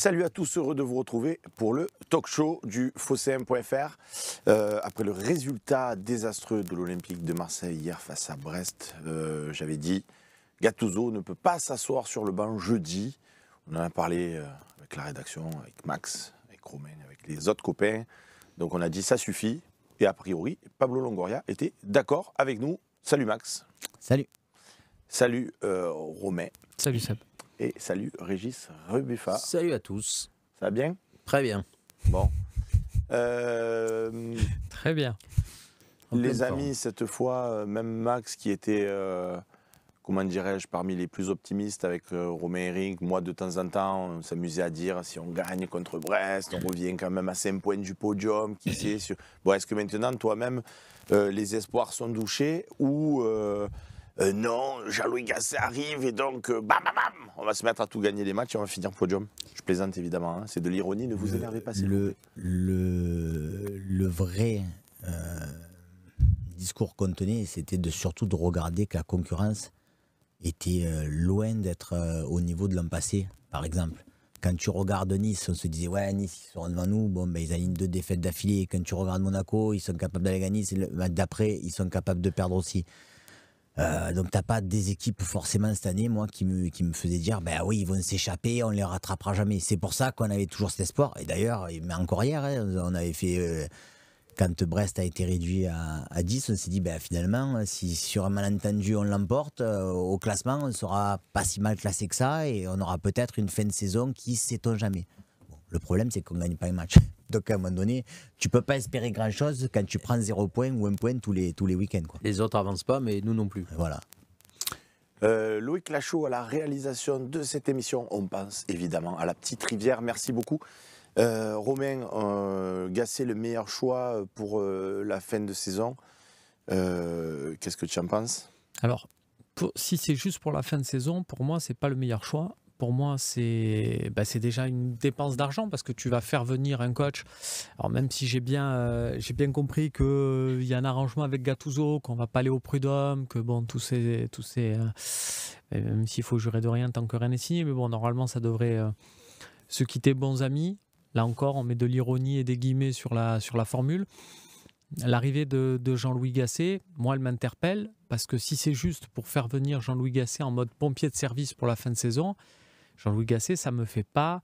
Salut à tous, heureux de vous retrouver pour le talk show du Phocéen.fr. Après le résultat désastreux de l'Olympique de Marseille hier face à Brest, j'avais dit Gattuso ne peut pas s'asseoir sur le banc jeudi. On en a parlé avec la rédaction, avec Max, avec Romain, avec les autres copains. Donc on a dit ça suffit. Et a priori, Pablo Longoria était d'accord avec nous. Salut Max. Salut. Salut Romain. Salut Seb. Et salut Régis Rebuffa. Salut à tous. Ça va bien? Très bien. Bon. Très bien. Les amis, cette fois, même Max qui était, comment dirais-je, parmi les plus optimistes avec Romain et Eric, moi de temps en temps, on s'amusait à dire si on gagne contre Brest, on revient quand même à 5 points du podium, qui sait. Bon, est-ce que maintenant, toi-même, les espoirs sont douchés ou non, Jean-Louis Gasset arrive et donc, bam, bam, bam, on va se mettre à tout gagner les matchs et on va finir podium. Je plaisante évidemment, hein, c'est de l'ironie, ne vous énervez pas. Le vrai discours qu'on tenait, c'était surtout de regarder que la concurrence était loin d'être au niveau de l'an passé, par exemple. Quand tu regardes Nice, on se disait, ouais, Nice, ils seront devant nous, bon, ben, ils alignent 2 défaites d'affilée. Quand tu regardes Monaco, ils sont capables d'aller gagner, le match d'après, ils sont capables de perdre aussi. Donc t'as pas des équipes forcément cette année, moi, qui me faisaient dire, ben oui, ils vont s'échapper, on les rattrapera jamais. C'est pour ça qu'on avait toujours cet espoir. Et d'ailleurs, mais encore hier, hein, on avait fait, quand Brest a été réduit à 10, on s'est dit, ben finalement, si sur un malentendu on l'emporte, au classement, on sera pas si mal classé que ça et on aura peut-être une fin de saison qui sait-on jamais. Bon, le problème, c'est qu'on gagne pas un match. Donc à un moment donné, tu peux pas espérer grand-chose quand tu prends 0 point ou 1 point tous les week-ends, quoi. Les autres avancent pas, mais nous non plus. Voilà. Loïc Lachaud à la réalisation de cette émission. On pense évidemment à la petite rivière. Merci beaucoup. Romain, Gasset, le meilleur choix pour la fin de saison. Qu'est-ce que tu en penses? Alors, si c'est juste pour la fin de saison, pour moi, c'est pas le meilleur choix. Pour moi, c'est déjà une dépense d'argent parce que tu vas faire venir un coach. Alors même si j'ai bien compris qu'il y a un arrangement avec Gattuso, qu'on va pas aller au prud'homme, que bon, tous ces même s'il faut jurer de rien tant que rien n'est signé, mais bon, normalement, ça devrait se quitter bons amis. Là encore, on met de l'ironie et des guillemets sur la formule. L'arrivée de Jean-Louis Gasset, moi, elle m'interpelle parce que si c'est juste pour faire venir Jean-Louis Gasset en mode pompier de service pour la fin de saison, Jean-Louis Gasset, ça ne me fait pas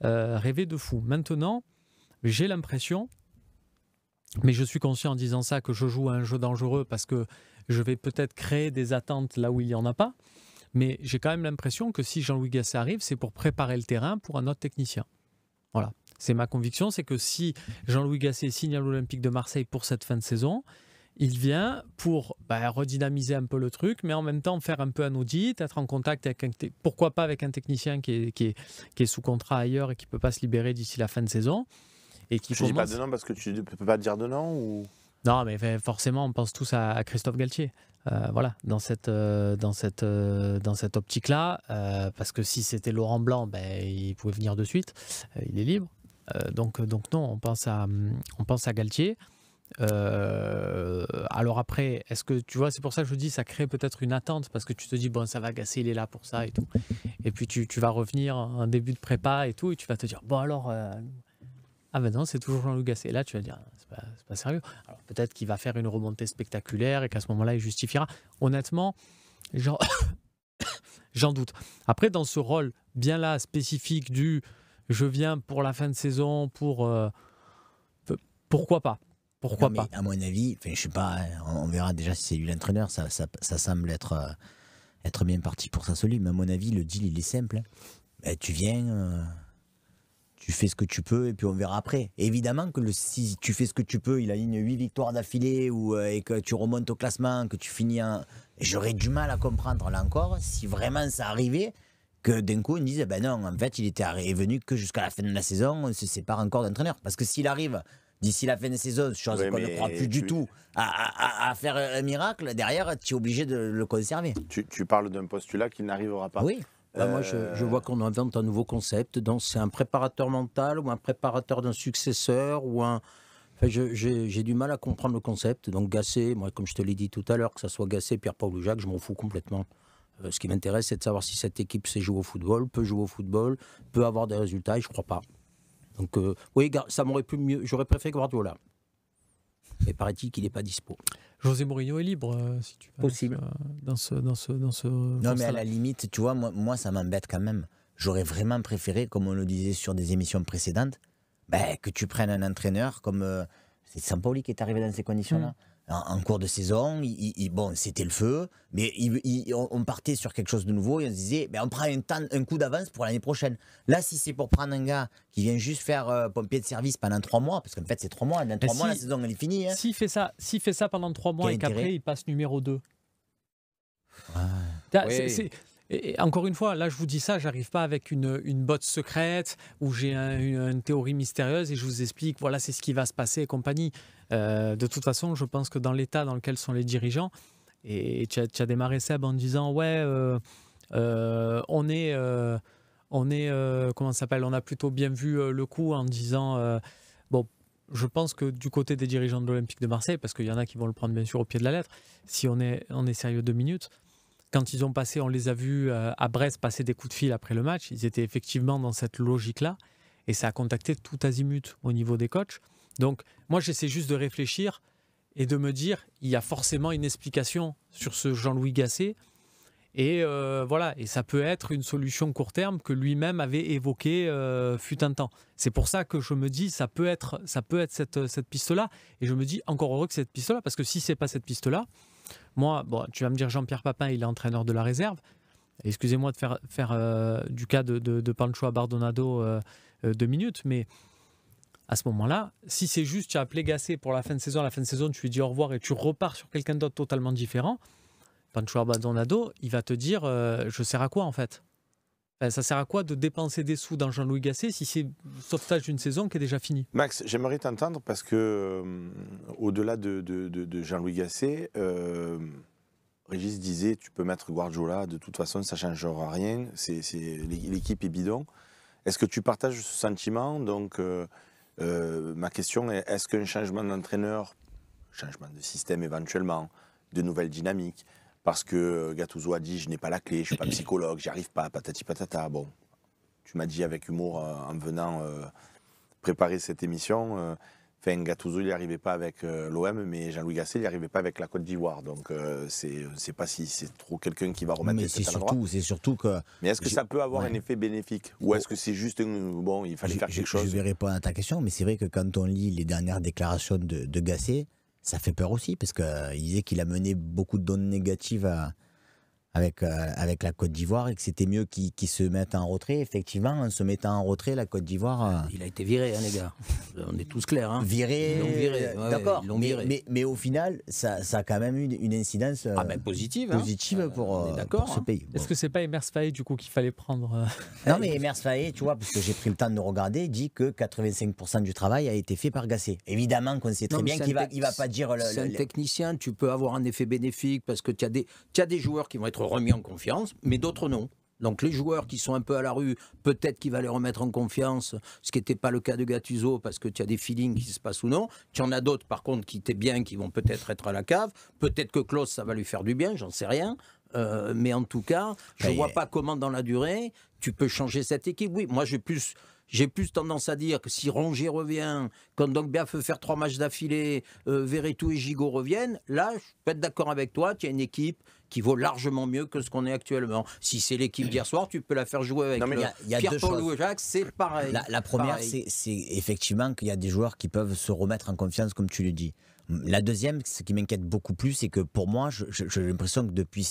rêver de fou. Maintenant, j'ai l'impression, mais je suis conscient en disant ça que je joue à un jeu dangereux parce que je vais peut-être créer des attentes là où il n'y en a pas, mais j'ai quand même l'impression que si Jean-Louis Gasset arrive, c'est pour préparer le terrain pour un autre technicien. Voilà, c'est ma conviction, c'est que si Jean-Louis Gasset signe à l'Olympique de Marseille pour cette fin de saison, il vient pour redynamiser un peu le truc, mais en même temps faire un peu un audit, être en contact avec pourquoi pas avec un technicien qui est sous contrat ailleurs et qui ne peut pas se libérer d'ici la fin de saison. Et qui je ne dis pas de nom parce que tu ne peux pas dire de nom ou... Non, mais forcément, on pense tous à Christophe Galtier. Voilà, dans cette optique-là, parce que si c'était Laurent Blanc, il pouvait venir de suite, il est libre. Donc non, on pense à Galtier. Alors après, est-ce que tu vois, c'est pour ça que je dis ça crée peut-être une attente parce que tu te dis bon, ça va Gasser, il est là pour ça et tout, et puis tu vas revenir en début de prépa et tout et tu vas te dire bon alors ah ben non, c'est toujours Jean-Louis Gasset. Là tu vas dire c'est pas sérieux. Alors peut-être qu'il va faire une remontée spectaculaire et qu'à ce moment-là il justifiera. Honnêtement, j'en doute. Après dans ce rôle bien là spécifique du je viens pour la fin de saison pourquoi pas. Pourquoi pas? À mon avis, je sais pas, on verra déjà si c'est lui l'entraîneur, ça semble être bien parti pour ça solide, mais à mon avis, le deal, il est simple. Tu viens, tu fais ce que tu peux, et puis on verra après. Et évidemment que si tu fais ce que tu peux, il aligne 8 victoires d'affilée, et que tu remontes au classement, que tu finis J'aurais du mal à comprendre, là encore, si vraiment ça arrivait, que d'un coup, on dise, ben non, en fait, il était venu que jusqu'à la fin de la saison, on se sépare encore d'entraîneur. Parce que s'il arrive... D'ici la fin de saison, chose qu'on ne croit plus du tout, à faire un miracle, derrière, tu es obligé de le conserver. Tu parles d'un postulat qui n'arrivera pas. Oui. Moi, je vois qu'on invente un nouveau concept. Donc, c'est un préparateur mental ou un préparateur d'un successeur ou un... Enfin, j'ai du mal à comprendre le concept. Donc, Gasset, moi, comme je te l'ai dit tout à l'heure, que ça soit Gasset, Pierre-Paul ou Jacques, je m'en fous complètement. Ce qui m'intéresse, c'est de savoir si cette équipe sait jouer au football, peut jouer au football, peut avoir des résultats, et je ne crois pas. Donc, oui, ça m'aurait plu mieux. J'aurais préféré Guardiola. Mais paraît-il qu'il n'est pas dispo. José Mourinho est libre, si tu veux. Possible. Dans ce non, mais à la limite, tu vois, moi ça m'embête quand même. J'aurais vraiment préféré, comme on le disait sur des émissions précédentes, que tu prennes un entraîneur comme... c'est Sampaoli qui est arrivé dans ces conditions-là. En cours de saison, bon, c'était le feu, mais on partait sur quelque chose de nouveau et on se disait, on prend un coup d'avance pour l'année prochaine. Là, si c'est pour prendre un gars qui vient juste faire pompier de service pendant 3 mois, parce qu'en fait c'est 3 mois, dans 3 mois la saison elle est finie. Hein. S'il fait ça pendant 3 mois et qu'après il passe numéro 2. Et encore une fois, là je vous dis ça, j'arrive pas avec une botte secrète où j'ai une théorie mystérieuse et je vous explique, voilà, c'est ce qui va se passer et compagnie. De toute façon, je pense que dans l'état dans lequel sont les dirigeants, et tu as démarré Seb en disant, on est comment ça s'appelle, on a plutôt bien vu le coup en disant, je pense que du côté des dirigeants de l'Olympique de Marseille, parce qu'il y en a qui vont le prendre bien sûr au pied de la lettre, si on est sérieux 2 minutes, quand ils ont passé, on les a vus à Brest passer des coups de fil après le match, ils étaient effectivement dans cette logique-là, et ça a contacté tout azimut au niveau des coachs. Donc moi j'essaie juste de réfléchir et de me dire, il y a forcément une explication sur ce Jean-Louis Gasset, et voilà, et ça peut être une solution court terme que lui-même avait évoquée fut un temps. C'est pour ça que je me dis, ça peut être cette piste-là, et je me dis encore heureux que cette piste-là, parce que si c'est pas cette piste-là, moi, tu vas me dire Jean-Pierre Papin, il est entraîneur de la réserve. Excusez-moi de faire du cas de Pancho Abardonado 2 minutes, mais à ce moment-là, si c'est juste tu as appelé Gasset pour la fin de saison, tu lui dis au revoir et tu repars sur quelqu'un d'autre totalement différent, Pancho Abardonado, il va te dire je sers à quoi en fait ? Ça sert à quoi de dépenser des sous dans Jean-Louis Gasset si c'est le sauvetage d'une saison qui est déjà finie ? Max, j'aimerais t'entendre parce que, au-delà de Jean-Louis Gasset, Régis disait tu peux mettre Guardiola, de toute façon ça ne changera rien, l'équipe est bidon. Est-ce que tu partages ce sentiment ? Donc, ma question est, est-ce qu'un changement d'entraîneur, changement de système éventuellement, de nouvelles dynamiques, parce que Gattuso a dit je n'ai pas la clé, je ne suis pas psychologue, j'y arrive pas, patati patata. Bon, tu m'as dit avec humour en venant préparer cette émission, Gattuso il n'y arrivait pas avec l'OM, mais Jean-Louis Gasset il n'y arrivait pas avec la Côte d'Ivoire. Donc c'est pas si c'est trop quelqu'un qui va remettre les têtes à l'endroit. C'est surtout que. Mais est-ce que ça peut avoir un effet bénéfique, ou est-ce que c'est juste bon, il fallait faire quelque chose? Je vais répondre à ta question, mais c'est vrai que quand on lit les dernières déclarations de Gasset, ça fait peur aussi, parce qu'il disait qu'il a mené beaucoup de données négatives avec la Côte d'Ivoire et que c'était mieux qu'ils se mettent en retrait. Effectivement, en se mettant en retrait, la Côte d'Ivoire... Il a été viré, les gars. On est tous clairs. Viré, ils l'ont viré. D'accord, Viré. Mais au final, ça a quand même eu une incidence positive. Pour ce pays. Est-ce que c'est pas Emers Faé du coup qu'il fallait prendre Non, mais Emers Faé, tu vois, parce que j'ai pris le temps de regarder, dit que 85% du travail a été fait par Gasset. Évidemment qu'on sait très bien qu'il va pas dire... C'est un technicien, tu peux avoir un effet bénéfique parce que tu as des joueurs qui vont être remis en confiance, mais d'autres non. Donc les joueurs qui sont un peu à la rue, peut-être qu'il va les remettre en confiance, ce qui n'était pas le cas de Gattuso, parce que tu as des feelings qui se passent ou non. Tu en as d'autres, par contre, qui étaient bien, qui vont peut-être être à la cave. Peut-être que Klose, ça va lui faire du bien, j'en sais rien. Mais en tout cas, je ne vois pas comment, dans la durée, tu peux changer cette équipe. Oui, moi, j'ai plus tendance à dire que si Rongier revient, quand Dogbia peut faire 3 matchs d'affilée, Verretou et Gigot reviennent, là, je peux être d'accord avec toi, tu as une équipe qui vaut largement mieux que ce qu'on est actuellement. Si c'est l'équipe d'hier soir, tu peux la faire jouer avec Pierre-Paul ou Jacques, c'est pareil. La première, c'est effectivement qu'il y a des joueurs qui peuvent se remettre en confiance, comme tu le dis. La deuxième, ce qui m'inquiète beaucoup plus, c'est que pour moi, j'ai l'impression que depuis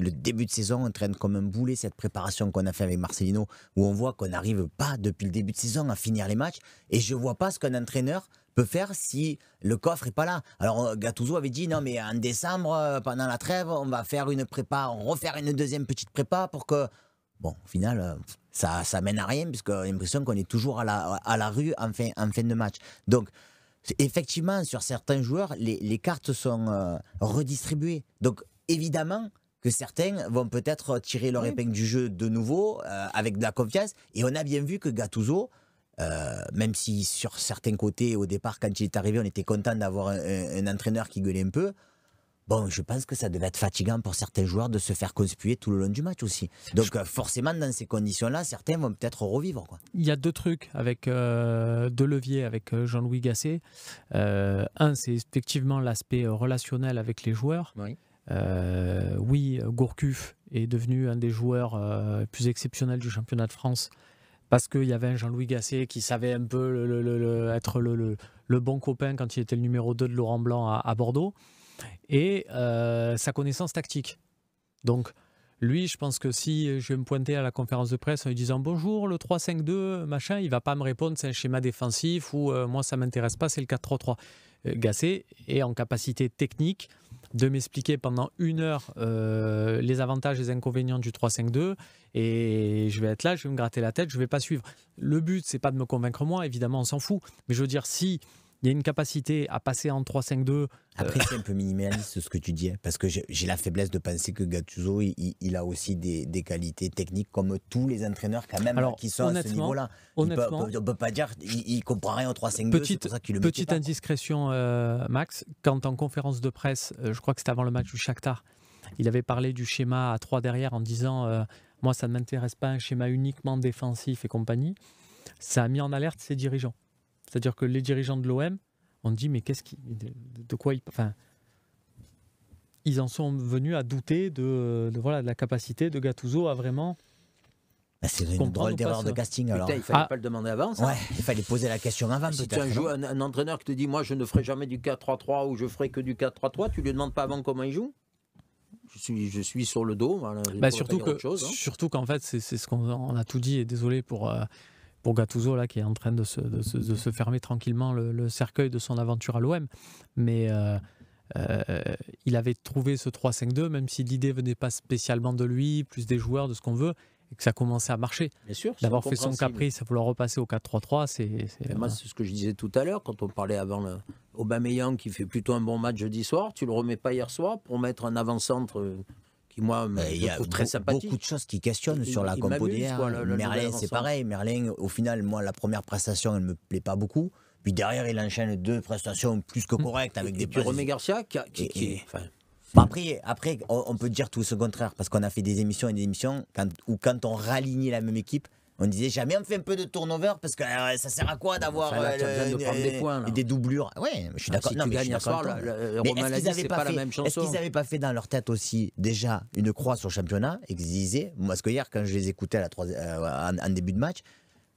le début de saison, on traîne comme un boulet cette préparation qu'on a fait avec Marcelino, où on voit qu'on n'arrive pas depuis le début de saison à finir les matchs, et je ne vois pas ce qu'un entraîneur peut faire si le coffre n'est pas là. Alors Gattuso avait dit non, mais en décembre, pendant la trêve, on va faire une prépa, on refaire une deuxième petite prépa pour que... Bon, au final, ça mène à rien, puisqu'on a l'impression qu'on est toujours à la rue en fin de match. Donc, effectivement, sur certains joueurs, les cartes sont redistribuées. Donc, évidemment que certains vont peut-être tirer leur épingle du jeu de nouveau, avec de la confiance. Et on a bien vu que Gattuso, même si sur certains côtés, au départ, quand il est arrivé, on était content d'avoir un entraîneur qui gueulait un peu, Bon, je pense que ça devait être fatigant pour certains joueurs de se faire conspuer tout le long du match aussi. Donc forcément, dans ces conditions-là, certains vont peut-être revivre, quoi. Il y a deux trucs avec deux leviers avec Jean-Louis Gasset. Un, c'est effectivement l'aspect relationnel avec les joueurs. Oui. Oui, Gourcuff est devenu un des joueurs plus exceptionnels du championnat de France parce qu'il y avait un Jean-Louis Gasset qui savait un peu être le bon copain quand il était le numéro 2 de Laurent Blanc à Bordeaux, et sa connaissance tactique. Donc lui, je pense que si je vais me pointer à la conférence de presse en lui disant bonjour, le 3-5-2, machin, il va pas me répondre c'est un schéma défensif ou moi ça m'intéresse pas, c'est le 4-3-3. Gasset est en capacité technique de m'expliquer pendant 1 heure les avantages et les inconvénients du 3-5-2, et je vais être là, je vais me gratter la tête, je vais pas suivre. Le but, c'est pas de me convaincre moi, évidemment, on s'en fout, mais je veux dire, si il y a une capacité à passer en 3-5-2. Après, c'est un peu minimaliste ce que tu dis, parce que j'ai la faiblesse de penser que Gattuso, il a aussi des qualités techniques comme tous les entraîneurs quand même. Alors, qui sont à ce niveau-là. On ne peut pas dire qu'il ne comprend rien au 3-5-2, c'est pour ça qu'il le met. Petite indiscrétion, Max, quand en conférence de presse, je crois que c'était avant le match du Shakhtar, il avait parlé du schéma à 3 derrière en disant moi ça ne m'intéresse pas un schéma uniquement défensif et compagnie. Ça a mis en alerte ses dirigeants. C'est-à-dire que les dirigeants de l'OM ont dit mais de quoi ils en sont venus à douter de la capacité de Gattuso à vraiment. C'est une drôle d'erreur de casting. Alors. Putain, il fallait pas le demander avant. Ça. Ouais, il fallait poser la question avant. Si tu as un entraîneur qui te dit moi je ne ferai jamais du 4-3-3 ou je ferai que du 4-3-3, tu lui demandes pas avant comment il joue. Je suis sur le dos. Voilà, surtout qu'en fait c'est ce qu'on a tout dit, et désolé pour Gattuso là, qui est en train de se fermer tranquillement le cercueil de son aventure à l'OM, mais il avait trouvé ce 3-5-2, même si l'idée venait pas spécialement de lui, plus des joueurs, de ce qu'on veut, et que ça commençait à marcher. Bien sûr, d'avoir fait son caprice, à vouloir repasser au 4-3-3, moi c'est ce que je disais tout à l'heure quand on parlait avant Aubameyang qui fait plutôt un bon match jeudi soir, tu le remets pas hier soir pour mettre un avant-centre. Moi, il y a très sympathique. Beaucoup de choses qui questionnent sur la compo d'hier. Merlin, c'est pareil. Merlin, au final, moi, la première prestation, elle ne me plaît pas beaucoup. Puis derrière, il enchaîne 2 prestations plus que correctes. Avec des puis Romé Garcia, Après, on peut dire tout ce contraire, parce qu'on a fait des émissions et des émissions où quand on réalignait la même équipe, on disait jamais on fait un peu de turnover parce que ça sert à quoi d'avoir des doublures. Ouais, je suis d'accord. Si tu gagnes hier soir, Romain l'a dit, c'est pas la même chanson. Est-ce qu'ils n'avaient pas fait dans leur tête aussi déjà une croix sur le championnat et qu'ils disaient, moi, parce que hier quand je les écoutais en début de match,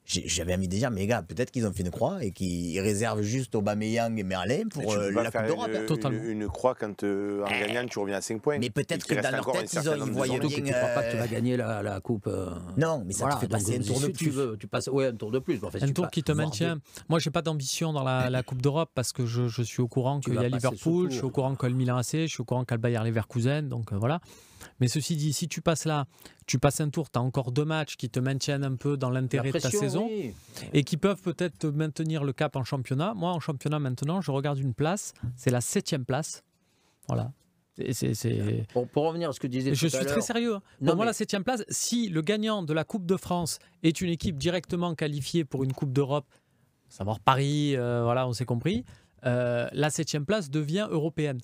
j'avais envie de dire, mais les gars, peut-être qu'ils ont fait une croix et qu'ils réservent juste Aubameyang et Merlin pour la Coupe d'Europe. Une croix quand en gagnant, tu reviens à 5 points. Mais peut-être que dans leur tête, ils voyaient bien. Tu ne crois pas que tu vas gagner la Coupe. Non, mais ça te fait passer un tour de plus. Tu passes, un tour de plus. Un tour qui te maintient. Moi, je n'ai pas d'ambition dans la Coupe d'Europe parce que je suis au courant qu'il y a Liverpool, je suis au courant qu'il y a le Milan AC, je suis au courant qu'il y a le Bayer Leverkusen, donc voilà. Mais ceci dit, si tu passes là, tu passes un tour, tu as encore 2 matchs qui te maintiennent un peu dans l'intérêt de ta saison, oui, et qui peuvent peut-être te maintenir le cap en championnat. Moi, en championnat maintenant, je regarde une place, c'est la 7e place. Voilà. Pour revenir à ce que disais tout à l'heure. Je suis très sérieux. Pour moi, la 7e place, si le gagnant de la Coupe de France est une équipe directement qualifiée pour une Coupe d'Europe, à savoir Paris, voilà, on s'est compris, la 7e place devient européenne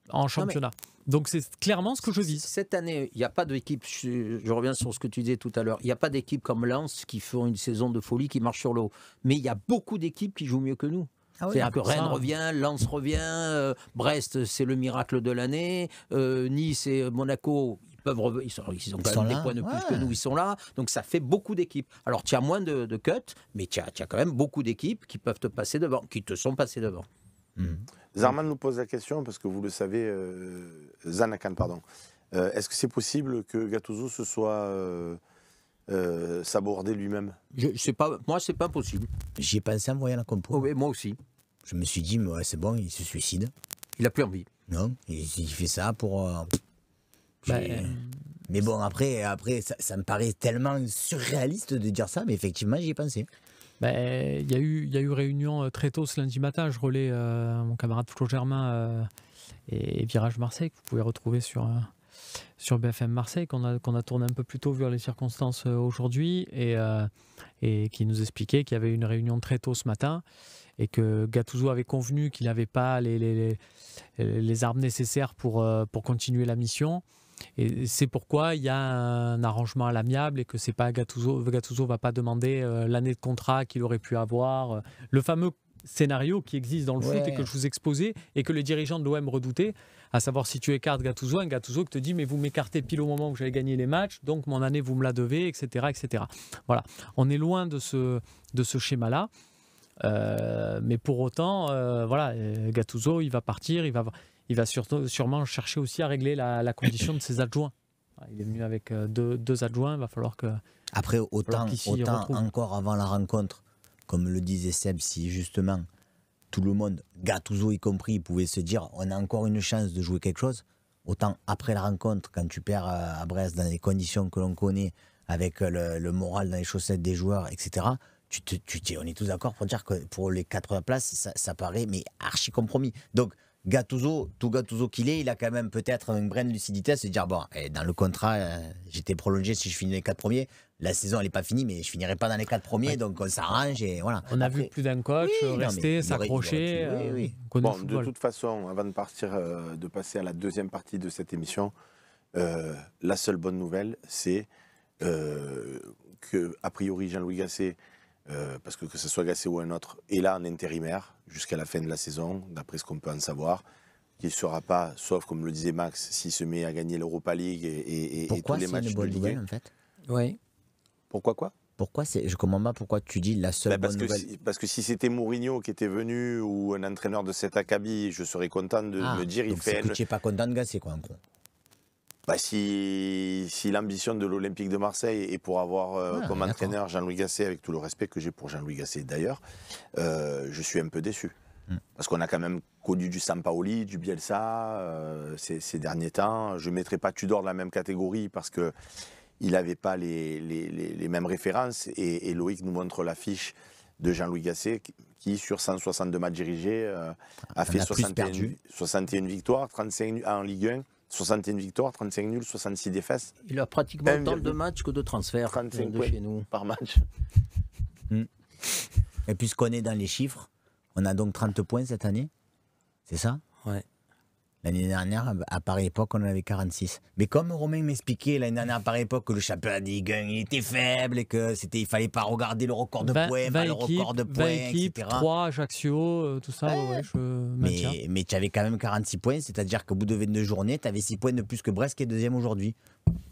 en championnat. Donc c'est clairement ce que je vise. Cette année, il n'y a pas d'équipe, je reviens sur ce que tu disais tout à l'heure, il n'y a pas d'équipe comme Lens qui font une saison de folie, qui marche sur l'eau. Mais il y a beaucoup d'équipes qui jouent mieux que nous. C'est-à-dire que Rennes revient, Lens revient, Brest c'est le miracle de l'année, Nice et Monaco, ils ont quand même des points de plus que nous, ils sont là. Donc ça fait beaucoup d'équipes. Alors tu as moins de cuts, mais tu as quand même beaucoup d'équipes qui peuvent te passer devant, qui te sont passées devant. Zarman nous pose la question, parce que vous le savez, Zanakan, pardon. Est-ce que c'est possible que Gattuso se soit sabordé lui-même? Moi, c'est pas possible. J'y ai pensé en voyant la compo. Oui, moi aussi. Je me suis dit, mais c'est bon, il se suicide. Il n'a plus envie. Non, il fait ça pour... Mais bon, après ça me paraît tellement surréaliste de dire ça, mais effectivement, j'y ai pensé. Il y a eu réunion très tôt ce lundi matin. Je relais mon camarade Flo Germain et Virage Marseille, que vous pouvez retrouver sur sur BFM Marseille qu'on a tourné un peu plus tôt vu les circonstances aujourd'hui et qui nous expliquait qu'il y avait une réunion très tôt ce matin et que Gattuso avait convenu qu'il n'avait pas les armes nécessaires pour continuer la mission. Et c'est pourquoi il y a un arrangement à l'amiable et que c'est pas Gattuso va pas demander l'année de contrat qu'il aurait pu avoir. Le fameux scénario qui existe dans le foot et que je vous exposais et que les dirigeants de l'OM redoutaient, à savoir si tu écartes Gattuso, un Gattuso qui te dit mais vous m'écartez pile au moment où j'allais gagner les matchs, donc mon année vous me la devez, etc. etc. Voilà, on est loin de ce schéma-là. Mais pour autant, voilà, Gattuso, il va partir, il va sûrement chercher aussi à régler la condition de ses adjoints. Il est venu avec deux adjoints, il va falloir que... Après, autant encore avant la rencontre, comme le disait Seb, si justement tout le monde, Gattuso y compris, pouvait se dire on a encore une chance de jouer quelque chose, autant après la rencontre, quand tu perds à Brest dans les conditions que l'on connaît, avec le moral dans les chaussettes des joueurs, etc., on est tous d'accord pour dire que pour les 4 places, ça paraît mais archi compromis. Donc Gattuso, tout Gattuso qu'il est, il a quand même peut-être un brin de lucidité à se dire bon, dans le contrat, j'étais prolongé si je finis les 4 premiers. La saison, elle n'est pas finie, mais je finirai pas dans les 4 premiers, donc on s'arrange et voilà. On a vu plus d'un coach rester, s'accrocher. Bon, de toute façon, avant de passer à la deuxième partie de cette émission, la seule bonne nouvelle, c'est que a priori Jean-Louis Gasset, parce que ce soit Gasset ou un autre, est là en intérimaire jusqu'à la fin de la saison, d'après ce qu'on peut en savoir, qu'il ne sera pas, sauf comme le disait Max, s'il se met à gagner l'Europa League et tous les matchs de Ligue 1. En fait Oui. Pourquoi je comprends pas pourquoi tu dis la seule bonne nouvelle. Parce que si c'était Mourinho qui était venu ou un entraîneur de cet acabit, je serais content de me dire donc que tu n'es pas content de Gasset, quoi, en gros. Bah, si l'ambition de l'Olympique de Marseille est pour avoir comme entraîneur Jean-Louis Gasset, avec tout le respect que j'ai pour Jean-Louis Gasset d'ailleurs, je suis un peu déçu. Parce qu'on a quand même connu du Sampaoli, du Bielsa ces derniers temps. Je ne mettrai pas Tudor dans la même catégorie parce qu'il n'avait pas les mêmes références. Et Loïc nous montre l'affiche de Jean-Louis Gasset qui, sur 162 matchs dirigés, a fait 61 victoires, 35 en Ligue 1. 61 victoires, 35 nuls, 66 défaites. Il a pratiquement autant de matchs que de transferts 35 de chez nous. Par match. Et puisqu'on est dans les chiffres, on a donc 30 points cette année. C'est ça? Ouais. L'année dernière, à pareille époque, on en avait 46. Mais comme Romain m'expliquait l'année dernière, à pareille époque, que le championnat de Ligue 1 il était faible et qu'il ne fallait pas regarder le record de points, pas le record de points, 20 équipes, etc. 3, Ajaccio, tout ça, je maintiens. Mais tu avais quand même 46 points, c'est-à-dire qu'au bout de 22 journées, tu avais 6 points de plus que Brest qui est deuxième aujourd'hui.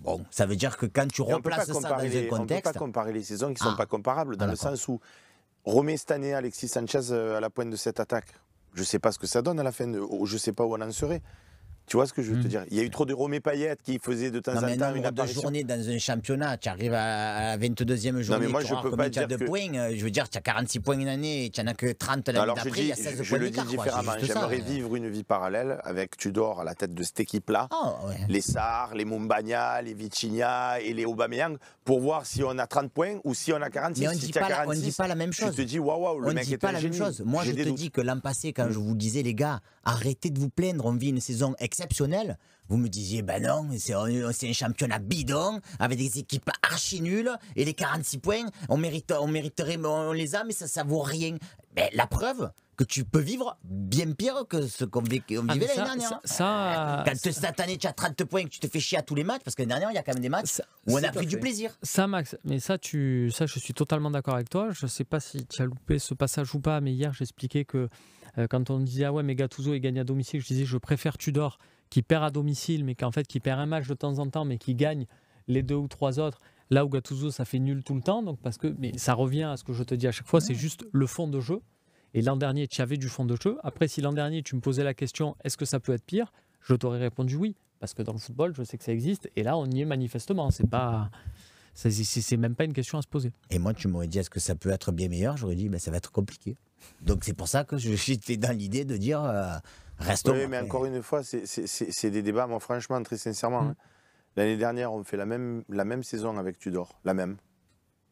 Bon, ça veut dire que quand tu replaces ça dans un contexte... On ne peut pas comparer les saisons qui ne sont pas comparables, dans le sens où Romain cette année, Alexis Sanchez à la pointe de cette attaque. Je ne sais pas ce que ça donne à la fin, je ne sais pas où on en serait. Tu vois ce que je veux te dire? Il y a eu trop de Romain Payet qui faisait de temps en temps une apparition. De journée dans un championnat, tu arrives à la 22e journée, moi, je peux pas dire de points. Je veux dire, tu as 46 points une année, tu n'en as que 30 l'année d'après, il y a 16 points je le dis différemment. J'aimerais vivre une vie parallèle avec Tudor à la tête de cette équipe-là. Les Sarr, les Mumbagna, les Vitinha et les Aubameyang, pour voir si on a 30 points ou si on a 46. Mais on ne dit pas la même chose. Je te dis, waouh, le mec est un génie. Moi, je te dis que l'an passé, quand je vous disais, les gars, arrêtez de vous plaindre, on vit une saison exceptionnelle. Vous me disiez, ben non, c'est un championnat bidon, avec des équipes archi nulles, et les 46 points, on mériterait, on les a, mais ça vaut rien. Ben, la preuve que tu peux vivre bien pire que ce qu'on vivait l'année dernière. Quand cette année, tu as 30 points et que tu te fais chier à tous les matchs, parce que l'année dernière, il y a quand même des matchs où on a pris du plaisir. Ça, Max, mais ça, je suis totalement d'accord avec toi. Je ne sais pas si tu as loupé ce passage ou pas, mais hier, j'expliquais que quand on disait, ah ouais, mais Gattuso, il gagne à domicile, je disais, je préfère Tudor, qui perd à domicile, mais qui perd un match de temps en temps, mais qui gagne les 2 ou 3 autres, là où Gattuso, ça fait nul tout le temps. Donc mais ça revient à ce que je te dis à chaque fois, c'est juste le fond de jeu. Et l'an dernier, tu avais du fond de jeu. Après, si l'an dernier, tu me posais la question, est-ce que ça peut être pire? Je t'aurais répondu oui, parce que dans le football, je sais que ça existe. Et là, on y est manifestement. C'est même pas une question à se poser. Et moi, tu m'aurais dit, est-ce que ça peut être bien meilleur? J'aurais dit, ça va être compliqué. Donc c'est pour ça que j'étais dans l'idée de dire... Restons. Oui, mais encore une fois, c'est des débats, moi franchement, très sincèrement. L'année dernière, on fait la même saison avec Tudor, la même.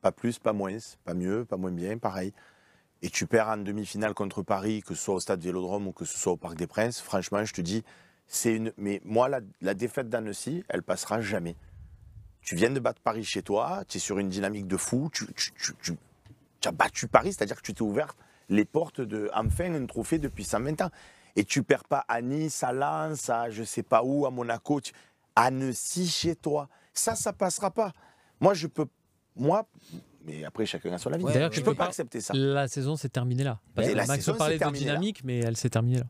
Pas plus, pas moins, pas mieux, pas moins bien, pareil. Et tu perds en demi-finale contre Paris, que ce soit au Stade Vélodrome ou que ce soit au Parc des Princes. Franchement, je te dis, Mais moi, la défaite d'Annecy, elle passera jamais. Tu viens de battre Paris chez toi, tu es sur une dynamique de fou, tu as battu Paris, c'est-à-dire que tu t'es ouvert les portes de enfin un trophée depuis 120 ans. Et tu perds pas à Nice, à Lens, à je sais pas où, à Monaco, à Annecy chez toi. Ça passera pas. Mais après chacun a son avis. D'ailleurs, Je peux pas accepter ça. La saison s'est terminée là. Parce que Max parlait de dynamique, mais elle s'est terminée là.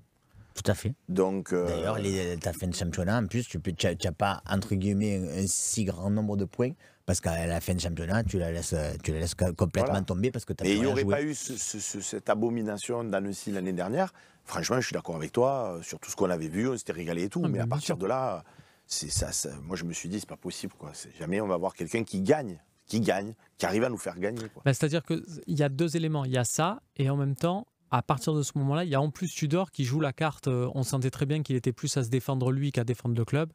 Tout à fait. Donc, d'ailleurs, ta fin de championnat, en plus, tu n'as pas, entre guillemets, un si grand nombre de points, parce qu'à la fin de championnat, tu la laisses complètement tomber, parce que tu as Et il n'y aurait pas eu cette abomination d'Annecy l'année dernière. Franchement, je suis d'accord avec toi, sur tout ce qu'on avait vu, on s'était régalé et tout, mais à partir de là, moi je me suis dit, c'est pas possible, quoi. Jamais on va voir quelqu'un qui gagne, qui arrive à nous faire gagner. C'est-à-dire qu'il y a deux éléments, il y a ça, et en même temps, à partir de ce moment-là, il y a en plus Tudor qui joue la carte. On sentait très bien qu'il était plus à se défendre lui qu'à défendre le club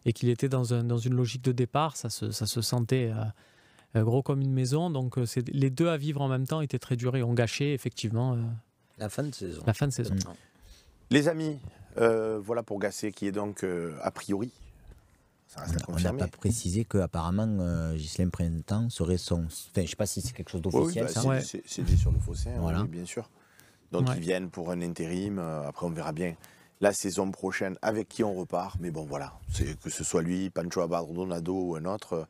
et qu'il était dans une logique de départ. Ça se sentait gros comme une maison. Donc les deux à vivre en même temps étaient très durs et ont gâché effectivement la fin de saison. Les amis, voilà pour Gasset qui est donc a priori. Ça reste à confirmer. On n'a pas précisé qu'apparemment Ghislain Printemps serait son. Enfin, je ne sais pas si c'est quelque chose d'officiel. C'est dit sur le fossé, voilà. Oui, bien sûr. Donc ils viennent pour un intérim, après on verra bien la saison prochaine avec qui on repart. Mais bon voilà, que ce soit lui, Pancho Abardonado ou un autre,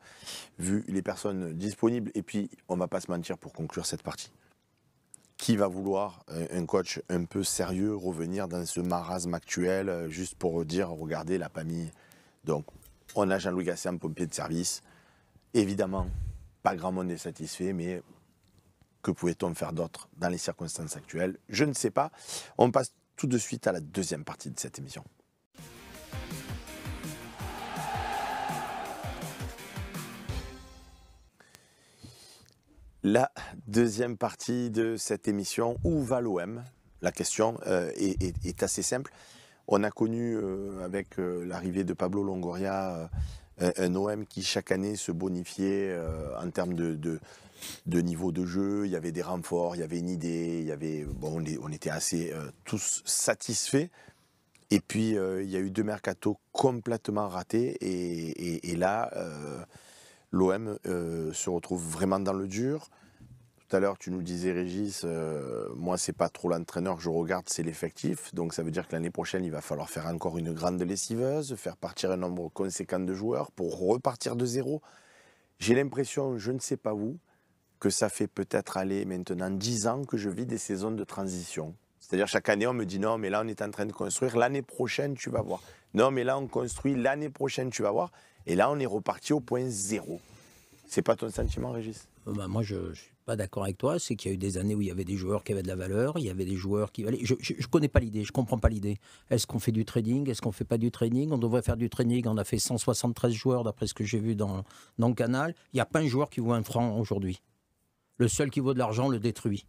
vu les personnes disponibles. Et puis on ne va pas se mentir pour conclure cette partie. Qui va vouloir un coach un peu sérieux revenir dans ce marasme actuel juste pour dire regardez la famille. Donc on a Jean-Louis Gasset en pompier de service. Évidemment, pas grand monde n'est satisfait, mais... Que pouvait-on faire d'autre dans les circonstances actuelles? Je ne sais pas. On passe tout de suite à la deuxième partie de cette émission. La deuxième partie de cette émission, où va l'OM? La question est assez simple. On a connu, avec l'arrivée de Pablo Longoria, un OM qui chaque année se bonifiait en termes de niveau de jeu. Il y avait des renforts, il y avait une idée, on était assez tous satisfaits. Et puis il y a eu 2 mercatos complètement ratés et là l'OM se retrouve vraiment dans le dur. Tout à l'heure tu nous disais Régis, moi c'est pas trop l'entraîneur que je regarde, c'est l'effectif. Donc ça veut dire que l'année prochaine il va falloir faire encore une grande lessiveuse, faire partir un nombre conséquent de joueurs pour repartir de zéro. J'ai l'impression, je ne sais pas vous, que ça fait peut-être aller maintenant 10 ans que je vis des saisons de transition. C'est-à-dire chaque année on me dit non mais là on est en train de construire, l'année prochaine tu vas voir. Non mais là on construit, l'année prochaine tu vas voir. Et là on est reparti au point zéro. C'est pas ton sentiment Régis? Moi je ne suis pas d'accord avec toi, c'est qu'il y a eu des années où il y avait des joueurs qui avaient de la valeur, il y avait des joueurs qui valaient... Je ne connais pas l'idée, je ne comprends pas l'idée. Est-ce qu'on fait du trading? Est-ce qu'on ne fait pas du trading? On devrait faire du trading, on a fait 173 joueurs d'après ce que j'ai vu dans le canal. Il n'y a pas un joueur qui vaut un franc aujourd'hui. Le seul qui vaut de l'argent le détruit.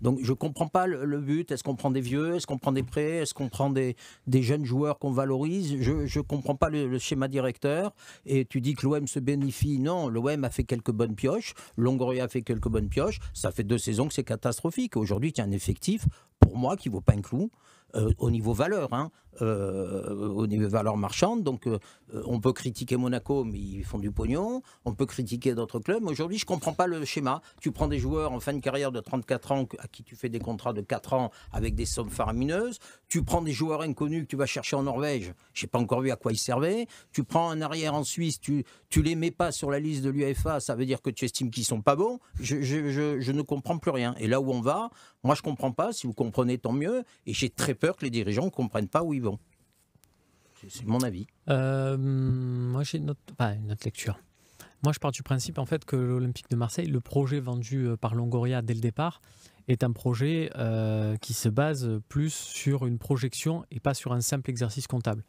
Donc je ne comprends pas le but. Est-ce qu'on prend des vieux? Est-ce qu'on prend des prêts? Est-ce qu'on prend des jeunes joueurs qu'on valorise? Je ne comprends pas le schéma directeur. Et tu dis que l'OM se bénéficie. Non, l'OM a fait quelques bonnes pioches. Longoria a fait quelques bonnes pioches. Ça fait 2 saisons que c'est catastrophique. Aujourd'hui, il y a un effectif, pour moi, qui ne vaut pas un clou. Au niveau valeur, au niveau valeur marchande. Donc, on peut critiquer Monaco, mais ils font du pognon. On peut critiquer d'autres clubs. Mais aujourd'hui, je ne comprends pas le schéma. Tu prends des joueurs en fin de carrière de 34 ans à qui tu fais des contrats de 4 ans avec des sommes faramineuses. Tu prends des joueurs inconnus que tu vas chercher en Norvège. Je n'ai pas encore vu à quoi ils servaient. Tu prends un arrière en Suisse. Tu les mets pas sur la liste de l'UEFA. Ça veut dire que tu estimes qu'ils sont pas bons. Je ne comprends plus rien. Et là où on va, moi, je ne comprends pas. Si vous comprenez, tant mieux. Et j'ai très peur que les dirigeants ne comprennent pas où ils vont. C'est mon avis. Moi, j'ai une autre lecture. Moi, je pars du principe en fait que l'Olympique de Marseille, le projet vendu par Longoria dès le départ, est un projet qui se base plus sur une projection et pas sur un simple exercice comptable.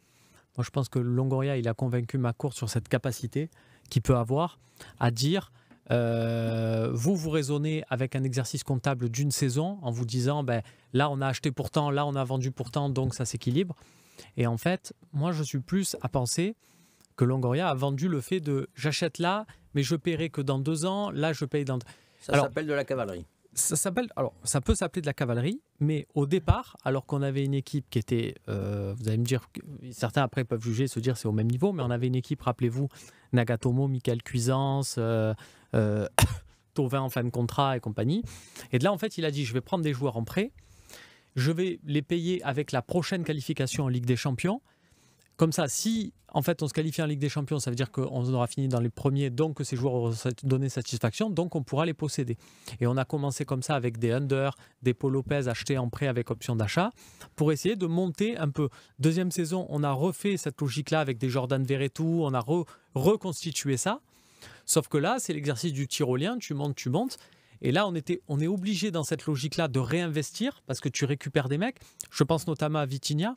Moi, je pense que Longoria, il a convaincu Macourt sur cette capacité qu'il peut avoir à dire vous raisonnez avec un exercice comptable d'une saison en vous disant là on a acheté pour tant, là on a vendu pour tant, donc ça s'équilibre. Et en fait, moi je suis plus à penser que Longoria a vendu le fait de j'achète là, mais je paierai que dans 2 ans, là je paye dans... Ça s'appelle de la cavalerie. Ça s'appelle, alors, ça peut s'appeler de la cavalerie, mais au départ, alors qu'on avait une équipe qui était, vous allez me dire, certains après peuvent juger, se dire c'est au même niveau, mais on avait une équipe, rappelez-vous, Nagatomo, Michael Cuisance, Thauvin en fin de contrat et compagnie. Et de là, en fait, il a dit, je vais prendre des joueurs en prêt, je vais les payer avec la prochaine qualification en Ligue des Champions. Comme ça, si en fait on se qualifie en Ligue des Champions, ça veut dire qu'on aura fini dans les premiers, donc que ces joueurs auront donné satisfaction, donc on pourra les posséder. Et on a commencé comme ça avec des Under, des Paul Lopez achetés en prêt avec option d'achat, pour essayer de monter un peu. Deuxième saison, on a refait cette logique-là avec des Jordan Verretou, on a reconstitué ça. Sauf que là, c'est l'exercice du tyrolien, tu montes. Et là, on est obligé dans cette logique-là de réinvestir parce que tu récupères des mecs. Je pense notamment à Vitinha.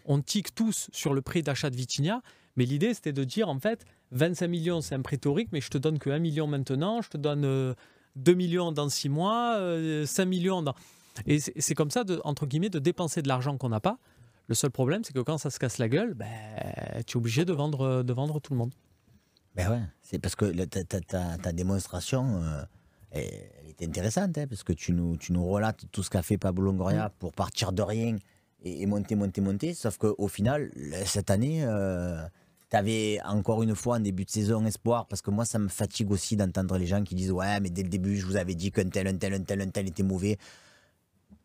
On tique tous sur le prix d'achat de Vitinha. Mais l'idée, c'était de dire, en fait, 25 millions, c'est un prix théorique, mais je te donne que 1 million maintenant. Je te donne 2 millions dans 6 mois, 5 millions dans... Et c'est comme ça, entre guillemets, de dépenser de l'argent qu'on n'a pas. Le seul problème, c'est que quand ça se casse la gueule, tu es obligé de vendre tout le monde. Ben ouais, c'est parce que ta démonstration... elle était intéressante, hein, parce que tu nous relates tout ce qu'a fait Pablo Longoria pour partir de rien et monter. Sauf qu'au final, cette année, tu avais encore une fois en début de saison espoir, parce que moi, ça me fatigue aussi d'entendre les gens qui disent « Ouais, mais dès le début, je vous avais dit qu'un tel était mauvais. »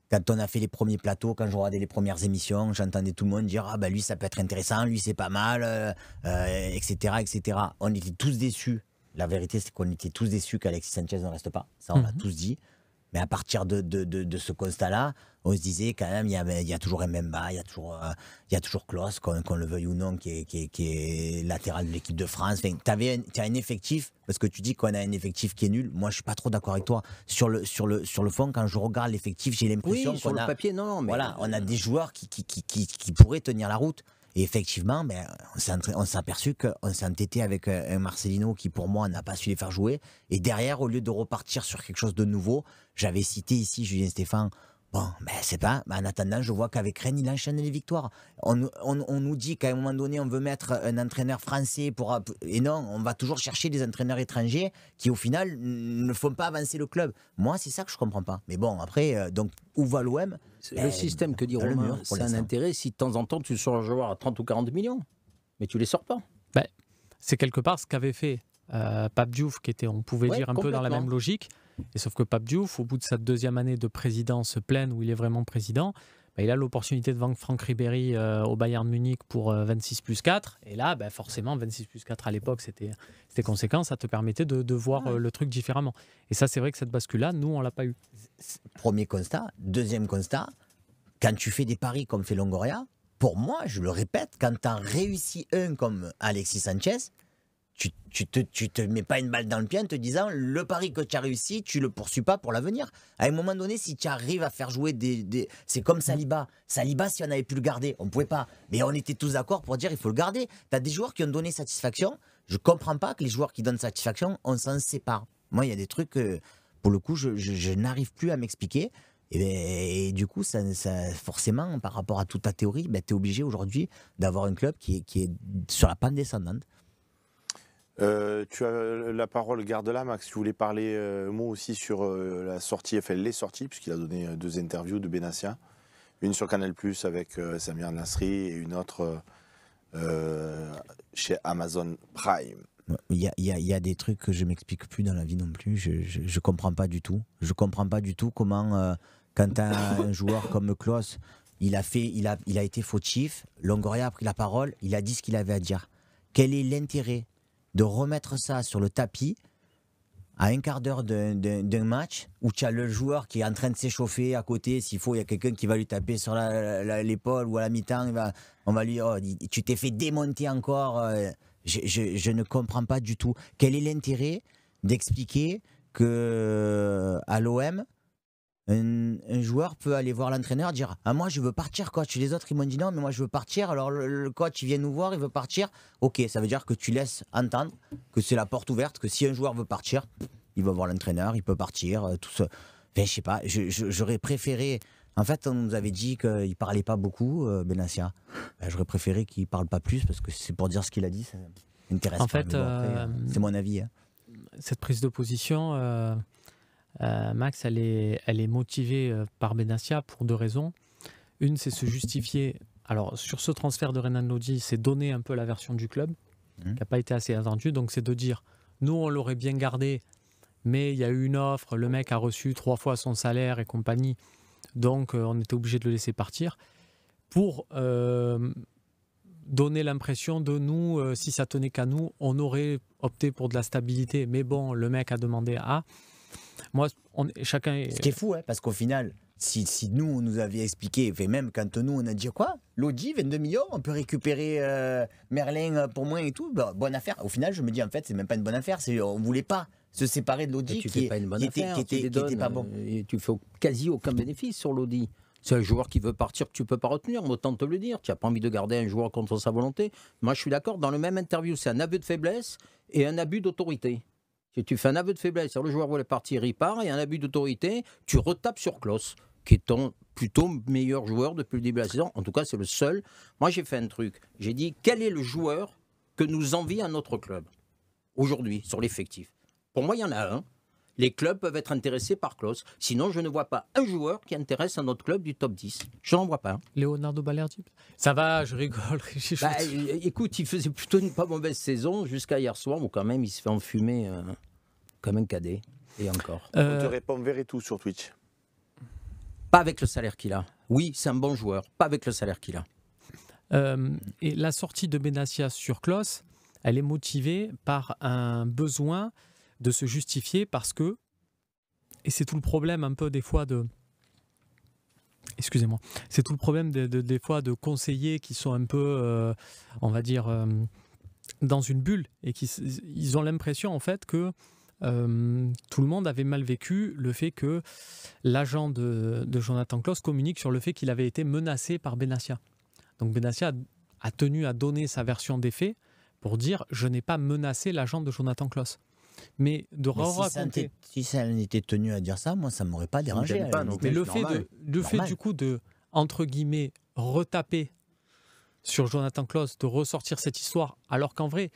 Quand on a fait les premiers plateaux, quand je regardais les premières émissions, j'entendais tout le monde dire « Ah ben lui, ça peut être intéressant, lui, c'est pas mal, etc. » On était tous déçus. La vérité, c'est qu'on était tous déçus qu'Alexis Sanchez ne reste pas. Ça, on l'a tous dit. Mais à partir de ce constat-là, on se disait quand même, il y a toujours Mbemba, il y a toujours Klose, qu'on le veuille ou non, qui est latéral de l'équipe de France. Enfin, tu as un effectif, parce que tu dis qu'on a un effectif qui est nul. Moi, je ne suis pas trop d'accord avec toi. Sur le fond, quand je regarde l'effectif, j'ai l'impression sur le papier, non. Mais... Voilà, on a des joueurs qui pourraient tenir la route. Et effectivement, on s'est aperçu qu'on s'est entêté avec un Marcelino qui, pour moi, n'a pas su les faire jouer. Et derrière, au lieu de repartir sur quelque chose de nouveau, j'avais cité ici Julien Stéphan. Bon, c'est pas. En attendant, je vois qu'avec Rennes, il enchaîne les victoires. On nous dit qu'à un moment donné, on veut mettre un entraîneur français pour. Et non, on va toujours chercher des entraîneurs étrangers qui, au final, ne font pas avancer le club. Moi, c'est ça que je comprends pas. Mais bon, après, donc, où va l'OM ? Le système que dit Romain, c'est un intérêt si de temps en temps, tu sors un joueur à 30 ou 40 millions. Mais tu les sors pas. C'est quelque part ce qu'avait fait Pape Diouf, qui était, on pouvait dire, un peu dans la même logique. Et sauf que Pape Diouf, au bout de sa deuxième année de présidence pleine, où il est vraiment président, il a l'opportunité de vendre Franck Ribéry au Bayern Munich pour 26 plus 4. Et là, forcément, 26 plus 4 à l'époque, c'était conséquent. Ça te permettait de voir le truc différemment. Et ça, c'est vrai que cette bascule-là, nous, on ne l'a pas eu. Premier constat. Deuxième constat, quand tu fais des paris comme fait Longoria, pour moi, je le répète, quand tu as réussi un comme Alexis Sanchez, tu te mets pas une balle dans le pied en te disant le pari que tu as réussi, tu le poursuis pas pour l'avenir. À un moment donné, si tu arrives à faire jouer c'est comme Saliba. Saliba, si on avait pu le garder, on pouvait pas. Mais on était tous d'accord pour dire il faut le garder. Tu as des joueurs qui ont donné satisfaction. Je comprends pas que les joueurs qui donnent satisfaction, on s'en sépare. Moi, il y a des trucs que, pour le coup, je n'arrive plus à m'expliquer. Et du coup, ça, forcément, par rapport à toute ta théorie, tu es obligé aujourd'hui d'avoir un club qui est sur la pente descendante. Tu as la parole, garde-la, Max. Tu voulais parler, moi aussi, sur la sortie, enfin les sorties, puisqu'il a donné 2 interviews de Benassia. Une sur Canal+, avec Samir Nasri, et une autre chez Amazon Prime. Il y a des trucs que je ne m'explique plus dans la vie non plus. Je ne comprends pas du tout. Je comprends pas du tout comment, quand tu as un joueur comme Klose, il a été fautif, Longoria a pris la parole, il a dit ce qu'il avait à dire. Quel est l'intérêt de remettre ça sur le tapis à un quart d'heure d'un match où tu as le joueur qui est en train de s'échauffer à côté, s'il faut, il y a quelqu'un qui va lui taper sur l'épaule ou à la mi-temps, on va lui tu t'es fait démonter encore. Je ne comprends pas du tout. Quel est l'intérêt d'expliquer qu'à l'OM, un joueur peut aller voir l'entraîneur, dire ah moi je veux partir coach, les autres ils m'ont dit non mais moi je veux partir, alors le coach il vient nous voir, il veut partir, ok, ça veut dire que tu laisses entendre que c'est la porte ouverte, que si un joueur veut partir, il va voir l'entraîneur, il peut partir, tout ça. Enfin, je sais pas, j'aurais préféré, en fait on nous avait dit qu'il parlait pas beaucoup, Benassia, j'aurais préféré qu'il parle pas plus parce que c'est pour dire ce qu'il a dit, ça m'intéresse en pas. fait, bon, après, c'est mon avis. Cette prise de position... Max, elle est motivée par Benassia pour 2 raisons. Une, c'est se justifier. Alors, sur ce transfert de Renan Lodi, c'est donner un peu la version du club, qui n'a pas été assez attendue. Donc, c'est de dire, nous, on l'aurait bien gardé, mais il y a eu une offre, le mec a reçu 3 fois son salaire et compagnie. Donc, on était obligé de le laisser partir. Pour donner l'impression de nous, si ça tenait qu'à nous, on aurait opté pour de la stabilité. Mais bon, le mec a demandé à... Moi, chacun est... Ce qui est fou, hein, parce qu'au final, si nous, on nous avait expliqué, et même quand nous, on a dit quoi, Lodi, 22 millions, on peut récupérer Merlin pour moins et tout, bah, bonne affaire. Au final, je me dis, en fait, c'est même pas une bonne affaire. On ne voulait pas se séparer de Lodi qui était pas bon. Et tu fais quasi aucun bénéfice sur Lodi. C'est un joueur qui veut partir que tu ne peux pas retenir, autant te le dire. Tu n'as pas envie de garder un joueur contre sa volonté. Moi, je suis d'accord, dans le même interview, c'est un aveu de faiblesse et un abus d'autorité. Si tu fais un aveu de faiblesse, le joueur voulait partir, il part, et un abus d'autorité, tu retapes sur Klose, qui est ton plutôt meilleur joueur depuis le début de la saison. En tout cas, c'est le seul. Moi, j'ai fait un truc. J'ai dit, quel est le joueur que nous envie à notre club aujourd'hui, sur l'effectif? Pour moi, il y en a un. Les clubs peuvent être intéressés par Klose. Sinon, je ne vois pas un joueur qui intéresse un autre club du top 10. Je n'en vois pas un. Leonardo Balerdi. Ça va, je rigole. Écoute, il faisait plutôt une pas mauvaise saison jusqu'à hier soir où quand même il se fait enfumer comme un cadet. Et encore. On te répond Verretou sur Twitch. Pas avec le salaire qu'il a. Oui, c'est un bon joueur. Pas avec le salaire qu'il a. Et la sortie de Benassia sur Klose, elle est motivée par un besoin de se justifier parce que, et c'est tout le problème un peu des fois de... Excusez-moi. C'est tout le problème des fois de conseillers qui sont un peu, on va dire, dans une bulle et ils ont l'impression en fait que tout le monde avait mal vécu le fait que l'agent de Jonathan Klose communique sur le fait qu'il avait été menacé par Benassia. Donc Benassia a tenu à donner sa version des faits pour dire « je n'ai pas menacé l'agent de Jonathan Klose ». Mais de raconter... Si ça n'était tenu à dire ça, moi, ça ne m'aurait pas dérangé. Mais le fait du coup de, entre guillemets, retaper sur Jonathan Klose, de ressortir cette histoire, alors qu'en vrai,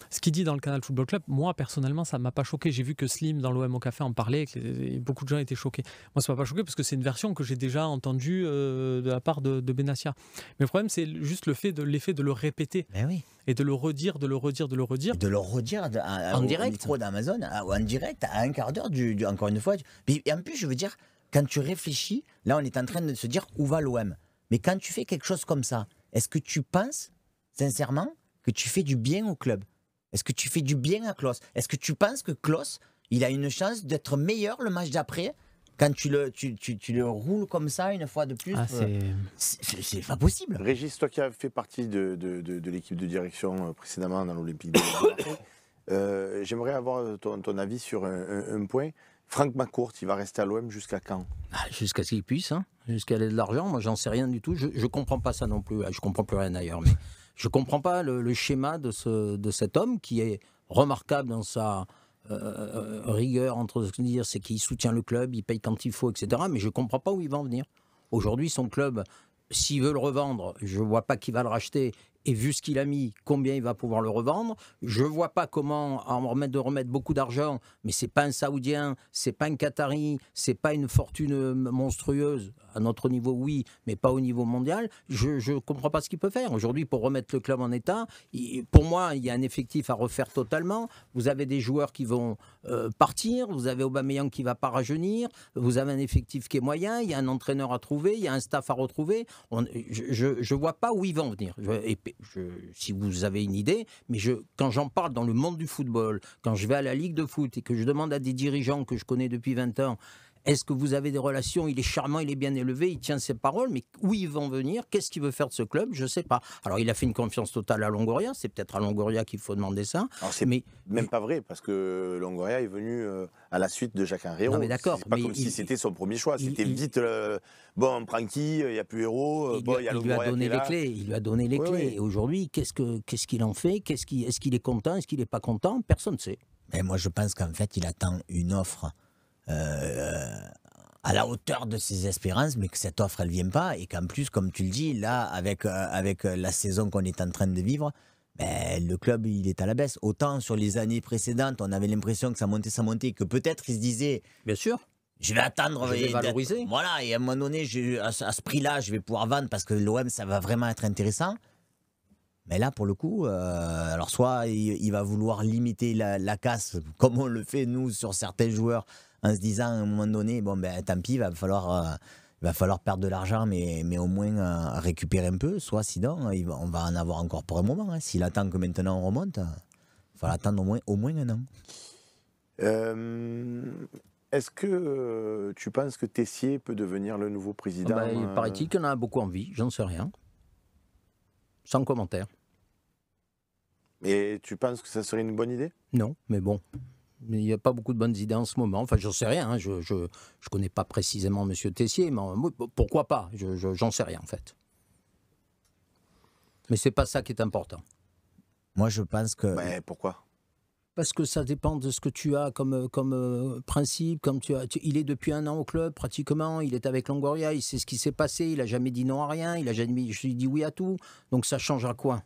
ce qu'il dit dans le Canal Football Club, moi, personnellement, ça ne m'a pas choqué. J'ai vu que Slim, dans l'OM au Café, en parlait, et beaucoup de gens étaient choqués. Moi, ça ne m'a pas choqué parce que c'est une version que j'ai déjà entendue de la part de Benassia. Mais le problème, c'est juste l'effet de le répéter. Ben oui. Et de le redire, de le redire, de le redire. Et de le redire en direct. Au micro d'Amazon, en direct, à un quart d'heure, encore une fois. Et en plus, je veux dire, quand tu réfléchis, là, on est en train de se dire où va l'OM. Mais quand tu fais quelque chose comme ça, est-ce que tu penses, sincèrement, que tu fais du bien au club? Est-ce que tu fais du bien à Klose? Est-ce que tu penses que Klose, il a une chance d'être meilleur le match d'après quand tu le roules comme ça une fois de plus? C'est pas possible. Régis, toi qui as fait partie de l'équipe de direction précédemment dans l'Olympique de Marseille, j'aimerais avoir ton avis sur un point. Franck McCourt, il va rester à l'OM jusqu'à quand? Jusqu'à ce qu'il puisse, hein. Jusqu'à aller de l'argent. Moi, j'en sais rien du tout. Je ne comprends pas ça non plus. Je ne comprends plus rien d'ailleurs. Mais je ne comprends pas le schéma de cet homme qui est remarquable dans sa rigueur entre ce dire, c'est qu'il soutient le club, il paye quand il faut, etc. Mais je ne comprends pas où il va en venir. Aujourd'hui, son club, s'il veut le revendre, je ne vois pas qui va le racheter. Et vu ce qu'il a mis, combien il va pouvoir le revendre, je ne vois pas comment remettre beaucoup d'argent, mais ce n'est pas un Saoudien, ce n'est pas un Qatari, ce n'est pas une fortune monstrueuse. À notre niveau, oui, mais pas au niveau mondial. Je ne comprends pas ce qu'il peut faire. Aujourd'hui, pour remettre le club en état, pour moi, il y a un effectif à refaire totalement. Vous avez des joueurs qui vont partir, vous avez Aubameyang qui ne va pas rajeunir, vous avez un effectif qui est moyen, il y a un entraîneur à trouver, il y a un staff à retrouver. Je ne vois pas où ils vont venir. Si vous avez une idée, mais quand j'en parle dans le monde du football, quand je vais à la Ligue de foot et que je demande à des dirigeants que je connais depuis 20 ans, est-ce que vous avez des relations? Il est charmant, il est bien élevé, il tient ses paroles, mais où ils vont venir? Qu'est-ce qu'il veut faire de ce club? Je ne sais pas. Alors, il a fait une confiance totale à Longoria, c'est peut-être à Longoria qu'il faut demander ça. Alors, c'est même pas vrai, parce que Longoria est venu à la suite de Jacques-Henri Hérault. Non, mais d'accord. C'est pas comme si c'était son premier choix. C'était vite, bon, on prend qui? Il n'y a plus Hérault. Bon, il y a Longoria qui est là. Il lui a donné les clés. Et aujourd'hui, qu'est-ce qu'il en fait? Est-ce qu'il est content? Est-ce qu'il n'est pas content? Personne ne sait. Mais moi, je pense qu'en fait, il attend une offre à la hauteur de ses espérances, mais que cette offre, elle ne vient pas. Et qu'en plus, comme tu le dis, là, avec la saison qu'on est en train de vivre, le club, il est à la baisse. Autant sur les années précédentes, on avait l'impression que ça montait, que peut-être il se disait... Bien sûr. Je vais attendre. Je vais valoriser. Voilà, et à un moment donné, à ce prix-là, je vais pouvoir vendre parce que l'OM, ça va vraiment être intéressant. Mais là, pour le coup, alors soit il va vouloir limiter la casse, comme on le fait, nous, sur certains joueurs, en se disant à un moment donné, bon, ben tant pis, il va falloir perdre de l'argent, mais au moins récupérer un peu. Soit sinon, on va en avoir encore pour un moment. Hein. S'il attend que maintenant on remonte, il va attendre au moins un an. Est-ce que tu penses que Tessier peut devenir le nouveau président? Il paraît-il qu'il en a beaucoup envie, j'en sais rien. Sans commentaire. Et tu penses que ça serait une bonne idée? Non, mais bon. Il n'y a pas beaucoup de bonnes idées en ce moment. Enfin, j'en sais rien. Hein. Je ne connais pas précisément M. Tessier, mais pourquoi pas? J'en sais rien, en fait. Mais c'est pas ça qui est important. Moi, je pense que... Ben, pourquoi? Parce que ça dépend de ce que tu as comme principe. Il est depuis un an au club, pratiquement. Il est avec Longoria. Il sait ce qui s'est passé. Il n'a jamais dit non à rien. Il a jamais dit oui à tout. Donc, ça change à quoi?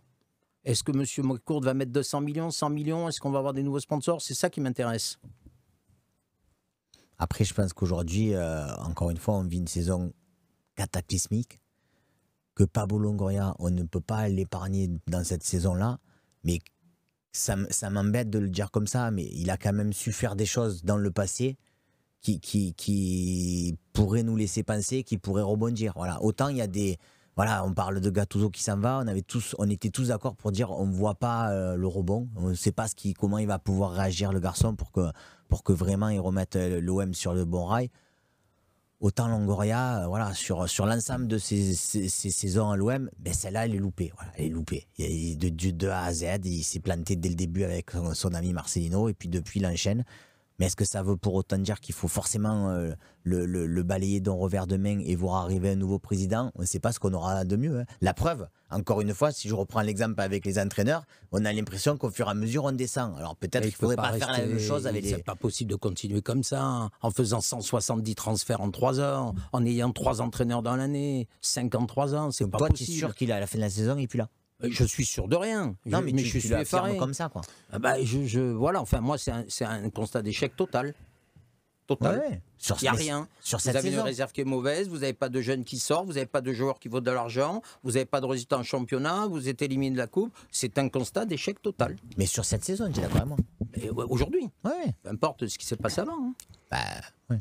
Est-ce que M. McCourt va mettre 200 millions, 100 millions? Est-ce qu'on va avoir des nouveaux sponsors? C'est ça qui m'intéresse. Après, je pense qu'aujourd'hui, encore une fois, on vit une saison cataclysmique. Que Pablo Longoria, on ne peut pas l'épargner dans cette saison-là. Mais ça m'embête de le dire comme ça, mais il a quand même su faire des choses dans le passé qui pourraient nous laisser penser qu'il pourrait rebondir. Voilà. Autant il y a des... Voilà, on parle de Gattuso qui s'en va, on était tous d'accord pour dire on ne voit pas le rebond, on ne sait pas comment il va pouvoir réagir le garçon pour que vraiment il remette l'OM sur le bon rail. Autant Longoria, voilà, sur l'ensemble de ces saisons à l'OM, ben celle-là, elle est loupée. Voilà, elle est loupée. De A à Z, il s'est planté dès le début avec son ami Marcelino, et puis depuis, il enchaîne. Mais est-ce que ça veut pour autant dire qu'il faut forcément le balayer d'un revers de main et voir arriver un nouveau président? On ne sait pas ce qu'on aura de mieux. Hein. La preuve, encore une fois, si je reprends l'exemple avec les entraîneurs, on a l'impression qu'au fur et à mesure, on descend. Alors peut-être qu'il ne faudrait pas faire la même chose avec les... C'est pas possible de continuer comme ça, hein, en faisant 170 transferts en 3 ans, en ayant 3 entraîneurs dans l'année, 53 ans, c'est pas possible. Toi, tu es sûr qu'il à la fin de la saison, il n'est plus là? Je suis sûr de rien. Non, mais je suis effaré comme ça, quoi. Voilà, enfin, moi, c'est un constat d'échec total. Total. Ouais. Il n'y a rien. Sur vous cette avez saison. une réserve qui est mauvaise, vous n'avez pas de jeunes qui sortent, vous n'avez pas de joueurs qui vaut de l'argent, vous n'avez pas de résultats en championnat, vous êtes éliminé de la Coupe. C'est un constat d'échec total. Mais sur cette saison, tu es d'accord avec moi? Aujourd'hui. Ouais. Peu importe ce qui s'est passé avant. Hein.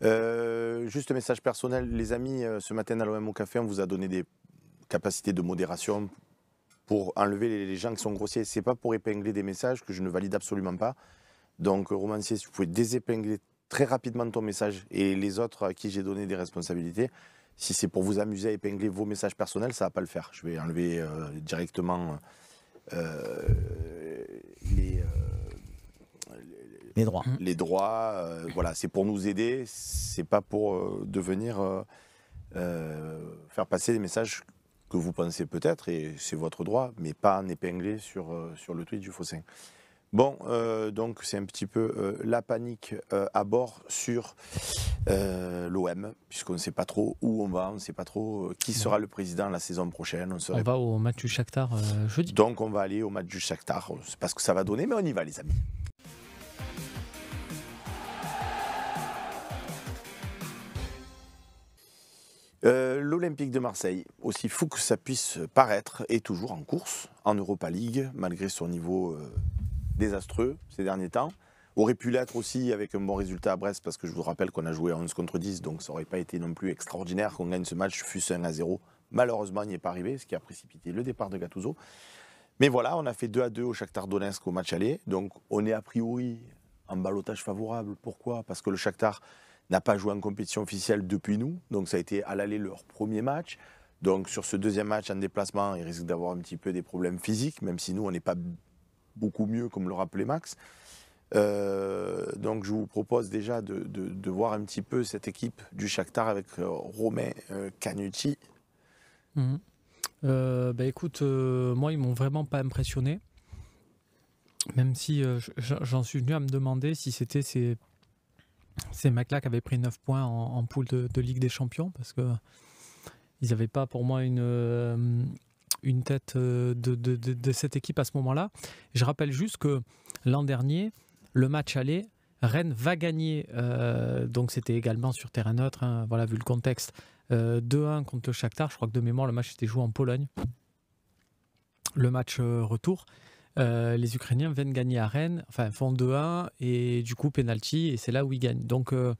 Ouais. Juste un message personnel, les amis, ce matin à l'OM au café, on vous a donné des capacités de modération pour enlever les gens qui sont grossiers. C'est pas pour épingler des messages que je ne valide absolument pas. Donc, Romancier, si vous pouvez désépingler très rapidement ton message et les autres à qui j'ai donné des responsabilités, si c'est pour vous amuser à épingler vos messages personnels, ça ne va pas le faire. Je vais enlever directement les droits. Les droits, voilà, c'est pour nous aider, c'est pas pour devenir faire passer des messages que vous pensez peut-être, et c'est votre droit, mais pas en épingler sur le tweet du Faussin. Bon, donc c'est un petit peu la panique à bord sur l'OM, puisqu'on ne sait pas trop où on va, on ne sait pas trop qui sera le président la saison prochaine. On va au match du Shakhtar jeudi. Donc on va aller au match du Shakhtar, on ne sait pas ce que ça va donner, mais on y va les amis. L'Olympique de Marseille, aussi fou que ça puisse paraître, est toujours en course en Europa League, malgré son niveau désastreux ces derniers temps. Aurait pu l'être aussi avec un bon résultat à Brest, parce que je vous rappelle qu'on a joué à 11 contre 10, donc ça n'aurait pas été non plus extraordinaire qu'on gagne ce match, fût-ce 1-0. Malheureusement, il n'y est pas arrivé, ce qui a précipité le départ de Gattuso. Mais voilà, on a fait 2-2 au Shakhtar Donetsk au match aller, donc on est a priori en ballottage favorable. Pourquoi? Parce que le Shakhtar n'a pas joué en compétition officielle depuis nous, donc ça a été à l'aller leur premier match. Donc sur ce deuxième match en déplacement, ils risquent d'avoir un petit peu des problèmes physiques, même si nous on n'est pas beaucoup mieux, comme le rappelait Max. Donc je vous propose déjà de voir un petit peu cette équipe du Shakhtar avec Romain Canucci. Écoute, moi ils m'ont vraiment pas impressionné, même si j'en suis venu à me demander si c'était ces mecs-là qui avaient pris 9 points en poule de Ligue des Champions, parce que ils n'avaient pas pour moi une tête de cette équipe à ce moment-là. Je rappelle juste que l'an dernier, le match aller, Rennes va gagner, donc c'était également sur terrain neutre, hein, voilà, vu le contexte, 2-1 contre le Shakhtar. Je crois que de mémoire, le match était joué en Pologne. Le match retour. Les Ukrainiens viennent gagner à Rennes, enfin font 2-1 et du coup penalty, et c'est là où ils gagnent. Donc je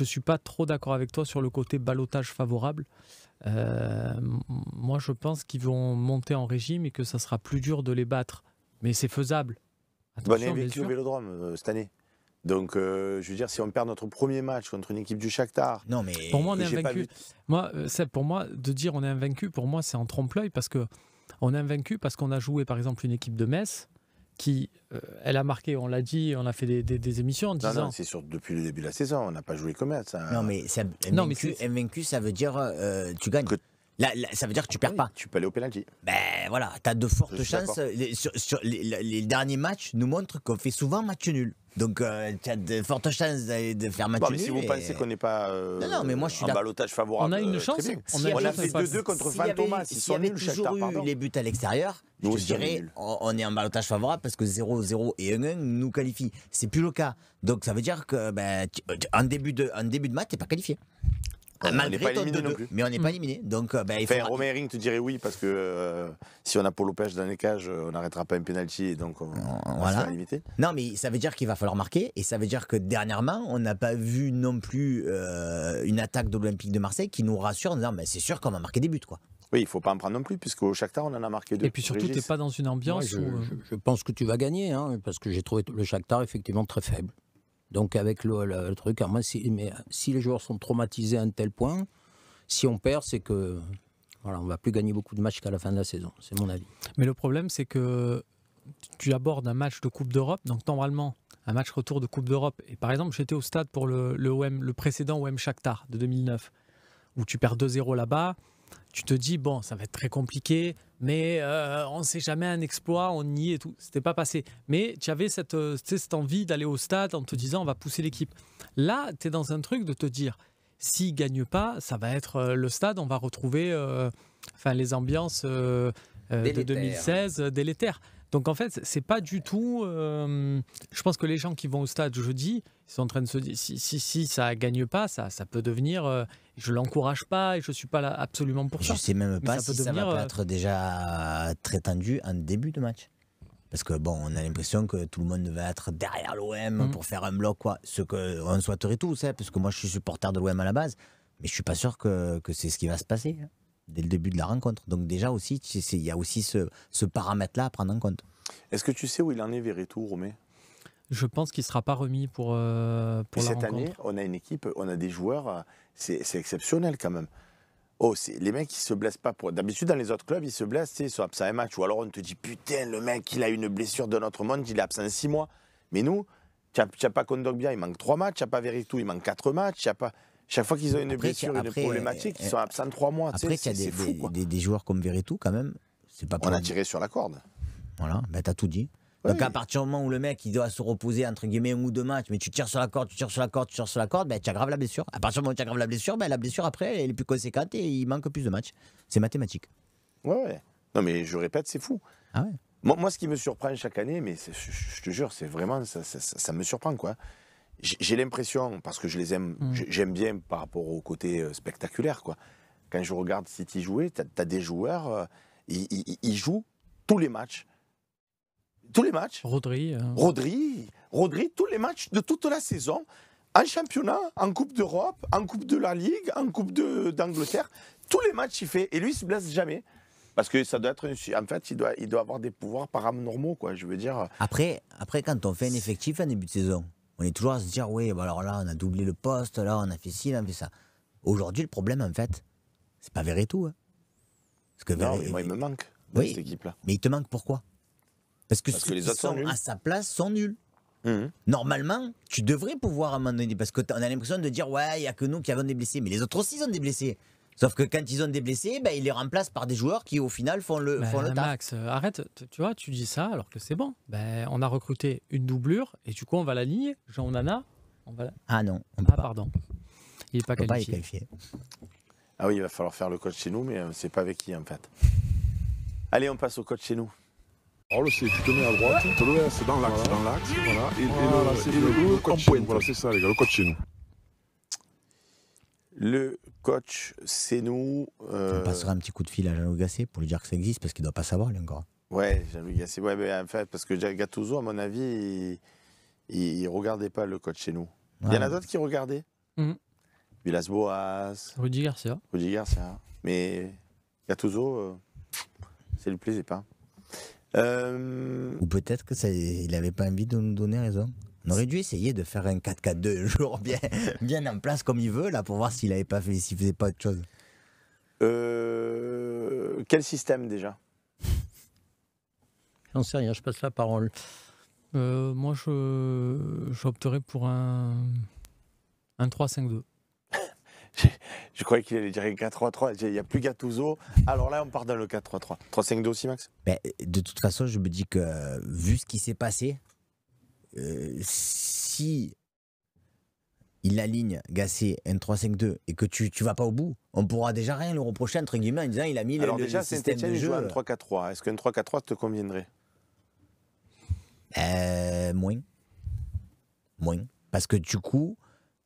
ne suis pas trop d'accord avec toi sur le côté ballottage favorable. Moi je pense qu'ils vont monter en régime et que ça sera plus dur de les battre. Mais c'est faisable. On Attention, est bien vécu au sûr. Vélodrome cette année. Donc je veux dire, si on perd notre premier match contre une équipe du Shakhtar, Non, mais Pour moi, on est j'ai pas invaincu. vu. Moi, Seb, pour moi, de dire on est invaincu, pour moi, c'est en trompe-l'œil parce que on est invaincu parce qu'on a joué, par exemple, une équipe de Metz qui, elle a marqué, on l'a dit, on a fait des émissions en Non, disant. non, c'est sûr, depuis le début de la saison, on n'a pas joué comme ça. non, mais Non, mais invaincu, ça veut dire tu gagnes. Que- Là, ça veut dire que tu perds pas. Tu peux aller au penalty. Ben voilà, tu as de fortes Je suis chances. d'accord. Les derniers matchs nous montrent qu'on fait souvent match nul. Donc tu as de fortes chances de faire match Bon, mais nul. si vous et- pensez qu'on n'est pas Non, mais moi, je suis en d'accord. ballottage favorable, On a une très chance, bien. on S'il y a On une a chance fait face. 2-2 contre S'il y avait- Fantomas. Ils s'il y sont avait nuls, toujours Shakhtar, eu pardon. les buts à l'extérieur, je Nous te aussi, on est dirais, nuls. on est en ballottage favorable parce que 0-0 et 1-1 nous qualifient. C'est plus le cas. Donc ça veut dire que en début de match, tu n'es pas qualifié. On Malgré n'est pas ton éliminé 2-2. non plus. Mais on n'est pas éliminé. Donc il Enfin, faudra- Romain Herring te dirait oui, parce que si on a Paul Lopez dans les cages, on n'arrêtera pas un penalty, et donc on va se voilà. faire limiter. Non, mais ça veut dire qu'il va falloir marquer, et ça veut dire que dernièrement, on n'a pas vu non plus une attaque de l'Olympique de Marseille qui nous rassure en disant ben, c'est sûr qu'on va marquer des buts. Quoi. Oui, il ne faut pas en prendre non plus, puisqu'au Shakhtar, on en a marqué 2. Et puis surtout, tu n'es pas dans une Moi, ambiance je, où. je pense que tu vas gagner, hein, parce que j'ai trouvé le Shakhtar effectivement très faible. Donc avec le truc, alors moi, si les joueurs sont traumatisés à un tel point, si on perd, c'est que voilà, on va plus gagner beaucoup de matchs qu'à la fin de la saison. C'est mon avis. Mais le problème, c'est que tu abordes un match de Coupe d'Europe, donc normalement, un match retour de Coupe d'Europe. Et par exemple, j'étais au stade pour le précédent OM Shakhtar de 2009, où tu perds 2-0 là-bas. Tu te dis, bon, ça va être très compliqué, mais on ne sait jamais un exploit, on y est et tout. C'était pas passé. Mais tu avais cette envie d'aller au stade en te disant, on va pousser l'équipe. Là, tu es dans un truc de te dire, s'ils ne gagnent pas, ça va être le stade, on va retrouver les ambiances de Délétères. 2016 délétères. Donc en fait, c'est pas du tout. Je pense que les gens qui vont au stade jeudi, ils sont en train de se dire si ça gagne pas, ça peut devenir. Je l'encourage pas et je suis pas là absolument pour Je ça. sais même Mais pas ça peut si ça va devenir, pas être déjà très tendu en début de match. Parce que bon, on a l'impression que tout le monde va être derrière l'OM pour faire un bloc, quoi. Ce qu'on souhaiterait tous, hein, parce que moi je suis supporter de l'OM à la base, mais je suis pas sûr que c'est ce qui va se passer hein, dès le début de la rencontre. Donc déjà aussi, il y a aussi ce paramètre-là à prendre en compte. Est-ce que tu sais où il en est, Verretou, Romain? Je pense qu'il sera pas remis pour la Cette rencontre. année, on a une équipe, on a des joueurs, c'est exceptionnel quand même. Oh, les mecs, ils se blessent pas. D'habitude, dans les autres clubs, ils se blessent, ils sont absents un match. Ou alors, on te dit, putain, le mec, il a une blessure de notre monde, il est absent 6 mois. Mais nous, tu n'as pas Kondogbia, il manque 3 matchs. Tu n'as pas Verretou, il manque 4 matchs. Chaque fois qu'ils ont une blessure, une problématique, ils sont absents 3 mois. Après, c'est fou, quoi. des joueurs comme Verretou, quand même. C'est pas On pour- a tiré sur la corde. Voilà, ben t'as tout dit. Ouais. Donc à partir du moment où le mec il doit se reposer entre guillemets 1 ou 2 matchs, mais tu tires sur la corde, tu tires sur la corde, tu tires sur la corde, ben tu aggraves la blessure. À partir du moment où tu aggraves la blessure après elle est plus conséquente et il manque plus de matchs. C'est mathématique. Ouais. Non, mais je répète, c'est fou. Ah ouais. Moi, ce qui me surprend chaque année, mais je te jure, c'est vraiment, ça me surprend, quoi. J'ai l'impression, parce que je les aime, j'aime bien par rapport au côté spectaculaire, quoi. Quand je regarde City jouer, t'as des joueurs, ils jouent tous les matchs. Tous les matchs. Rodri. Rodri, tous les matchs de toute la saison, en championnat, en Coupe d'Europe, en Coupe de la Ligue, en Coupe d'Angleterre, tous les matchs il fait. Et lui, il se blesse jamais. Parce que ça doit être. En fait, il doit avoir des pouvoirs paranormaux, quoi. Je veux dire. Après quand on fait un effectif en début de saison, on est toujours à se dire oui, bah alors là on a doublé le poste, là on a fait ci, là on a fait ça. Aujourd'hui le problème en fait, c'est pas Verretou. Hein. Parce que Non, mais moi, il me manque Oui. cette équipe-là. Mais il te manque pourquoi Parce que Parce ceux que les qui autres sont sont nuls. à sa place sont nuls. Mhm. Normalement, tu devrais pouvoir à un moment donné, parce qu'on a l'impression de dire ouais, il n'y a que nous qui avons des blessés, mais les autres aussi ont des blessés. Sauf que quand ils ont des blessés, ben, ils les remplacent par des joueurs qui au final font le taf. Max, arrête, tu vois, tu dis ça alors que c'est bon. On a recruté une doublure et du coup on va l'aligner. Jean Onana, on va. Ah non, on peut Ah pas. pardon, il n'est pas On peut pas les qualifié. qualifier. Ah oui, il va falloir faire le coach chez nous, mais c'est pas avec qui, en fait. Allez, on passe au coach chez nous. Alors le C, tu te mets à droite, le S dans l'axe, voilà. Et c'est le le coach en chez nous, voilà, c'est ça les gars, le coach chez nous. Le coach, c'est nous. On passera un petit coup de fil à Jean-Louis Gasset pour lui dire que ça existe parce qu'il ne doit pas savoir, lui, encore. Ouais, Jean-Louis Gasset. Ouais, mais en fait, parce que Gattuso, à mon avis, il ne regardait pas le coach chez nous. Il y en a d'autres qui regardaient. Villas-Boas, Rudy Garcia. Mais Gattuso, ça lui plaisait pas. Ou peut-être qu'il n'avait pas envie de nous donner raison. On aurait dû essayer de faire un 4-4-2 un jour bien en place comme il veut, là, pour voir s'il faisait pas autre chose. Quel système déjà? J'en sais rien, je passe la parole. Moi, j'opterais pour un 3-5-2. Je croyais qu'il allait dire 4-3-3. Il n'y a plus Gattuso. Alors là, on part dans le 4-3-3. 3-5-2 aussi, Max? De toute façon, je me dis que, vu ce qui s'est passé, si il aligne Gasset un 3-5-2 et que tu vas pas au bout, on pourra déjà rien le reprocher, entre guillemets, en disant il a mis Alors le déjà, système de Saint-Etienne jeu. joue un 3-4-3. Est-ce qu'un 3-4-3 te conviendrait? Moins. Parce que du coup,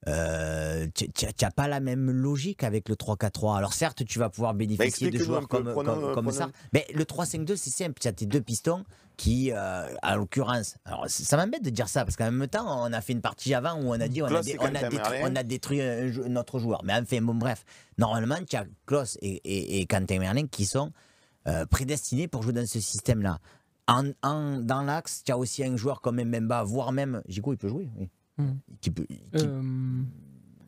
tu n'as pas la même logique avec le 3-4-3. Alors certes, tu vas pouvoir bénéficier de joueurs comme ça. Mais le 3-5-2, c'est simple. Tu as tes deux pistons qui, en l'occurrence, alors ça m'embête de dire ça, parce qu'en même temps, on a fait une partie avant où on a dit on a détruit notre joueur. Mais enfin, bon, bref. Normalement, tu as Klaus et Quentin Merlin qui sont prédestinés pour jouer dans ce système-là. Dans l'axe, tu as aussi un joueur comme Mbemba, voire même Gigo, il peut jouer, oui.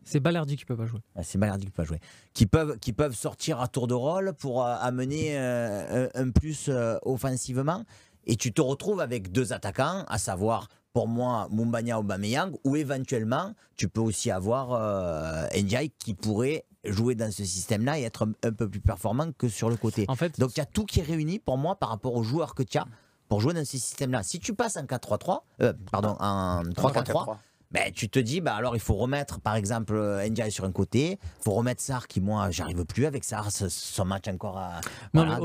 C'est Balerdi qui peut pas jouer. C'est Balerdi qui peut pas jouer. Qui peuvent sortir à tour de rôle pour amener un plus offensivement. Et tu te retrouves avec deux attaquants, à savoir, pour moi, Mumbagna Aubameyang, ou éventuellement, tu peux aussi avoir Ndiaye qui pourrait jouer dans ce système-là et être un peu plus performant que sur le côté. En fait, donc, il y a tout qui est réuni, pour moi, par rapport aux joueurs que tu as pour jouer dans ce système-là. Si tu passes en 4-3-3, en 3-4-3, ben, tu te dis, alors il faut remettre, par exemple, Ndiaye sur un côté, il faut remettre Sarr, qui, moi, j'arrive plus avec Sarr, son match encore à... Voilà,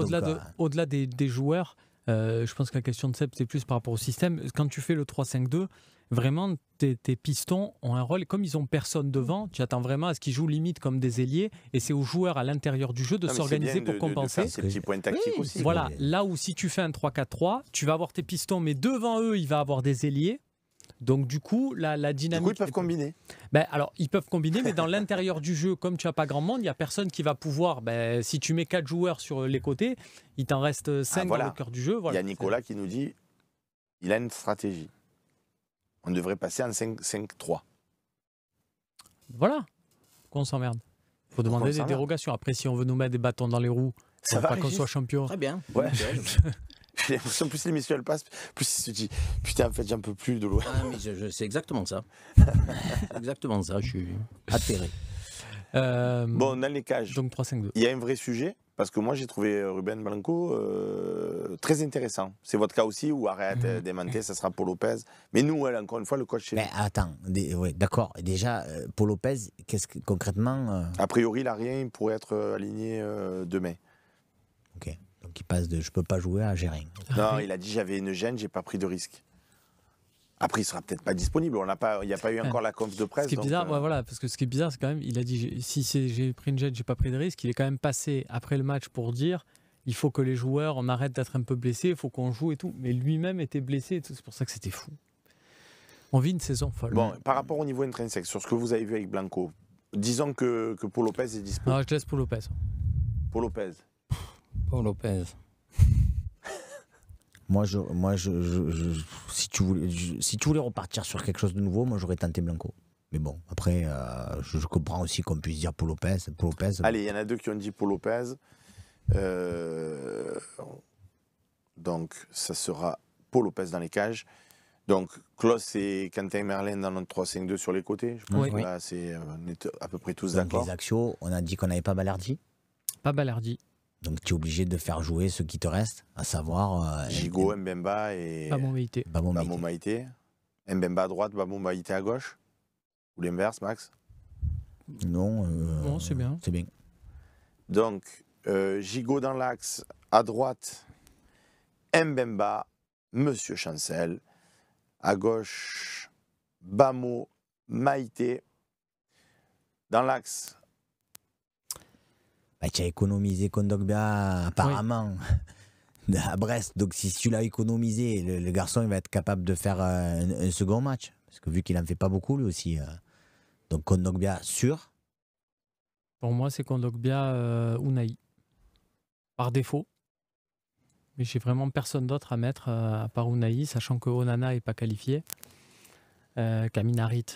au-delà des joueurs, je pense que la question de Seb, c'est plus par rapport au système. Quand tu fais le 3-5-2, vraiment, tes pistons ont un rôle. Comme ils ont personne devant, tu attends vraiment à ce qu'ils jouent limite comme des ailiers. Et c'est aux joueurs à l'intérieur du jeu de s'organiser pour compenser. C'est petits points tactiques aussi. Voilà, là où si tu fais un 3-4-3, tu vas avoir tes pistons, mais devant eux, il va avoir des ailiers. Donc du coup, la dynamique... Du coup, ils peuvent combiner. Alors, ils peuvent combiner, mais dans l'intérieur du jeu, comme tu n'as pas grand monde, il n'y a personne qui va pouvoir... si tu mets 4 joueurs sur les côtés, il t'en reste 5 dans le cœur du jeu. Voilà. Il y a Nicolas qui nous dit, il a une stratégie. On devrait passer en 5-5-3. Voilà, qu'on s'emmerde. Il faut demander des dérogations. Après, si on veut nous mettre des bâtons dans les roues, ça va pas qu'on soit champion. Très bien. Ouais. J'ai l'impression plus l'émission elle passe, plus il se dit putain en fait j'en peux plus de loin. Mais c'est exactement ça. Exactement ça, je suis atterré. Bon, dans les cages, donc 3-5-2. Il y a un vrai sujet, parce que moi j'ai trouvé Ruben Blanco très intéressant. C'est votre cas aussi, où arrête démenté, ça sera Paul Lopez. Mais nous, encore une fois, le coach chez nous. Mais attends, d'accord. Déjà, Paul Lopez, qu'est-ce que concrètement A priori, l'arrière pourrait être aligné demain. Ok. Donc il passe de je peux pas jouer à j'ai rien. Non, il a dit j'avais une gêne, j'ai pas pris de risque. Après, il sera peut-être pas disponible. Il n'y a pas eu encore la conf de presse. Ce qui est bizarre, voilà, parce que ce qui est bizarre, c'est quand même, il a dit si j'ai pris une gêne, j'ai pas pris de risque. Il est quand même passé après le match pour dire il faut que les joueurs, on arrête d'être un peu blessés, il faut qu'on joue et tout. Mais lui-même était blessé et tout. C'est pour ça que c'était fou. On vit une saison folle. Bon, par rapport au niveau intrinsèque, sur ce que vous avez vu avec Blanco, disons que Paul Lopez est disponible. Non, je te laisse Paul Lopez. Paul Lopez. Paul Lopez. Moi, si tu voulais repartir sur quelque chose de nouveau, moi j'aurais tenté Blanco. Mais bon, après, je comprends aussi qu'on puisse dire Paul Lopez. Allez, il y en a deux qui ont dit Paul Lopez. Donc, ça sera Paul Lopez dans les cages. Donc, Klaus et Quentin Merlin dans notre 3-5-2 sur les côtés. Je pense que là, on est à peu près tous d'accord. Les axiaux, on a dit qu'on n'avait pas Balerdi. Pas Balerdi. Donc tu es obligé de faire jouer ceux qui te restent, à savoir... Gigo, Mbemba et... Bamon Maïté. Mbemba à droite, Bamon Maïté à gauche. Ou l'inverse, Max? Non, c'est bien. C'est bien. Donc, Gigo dans l'axe, à droite, Mbemba, Monsieur Chancel. À gauche, Bamo, Maïté. Dans l'axe. Bah, tu as économisé Kondogbia apparemment à Brest. Donc si tu l'as économisé, le garçon il va être capable de faire un second match. Parce que vu qu'il n'en fait pas beaucoup lui aussi. Donc Kondogbia sûr. Pour moi, c'est Kondogbia Unai. Par défaut. Mais j'ai vraiment personne d'autre à mettre à part Unai, sachant que Onana n'est pas qualifié. Kaminarit,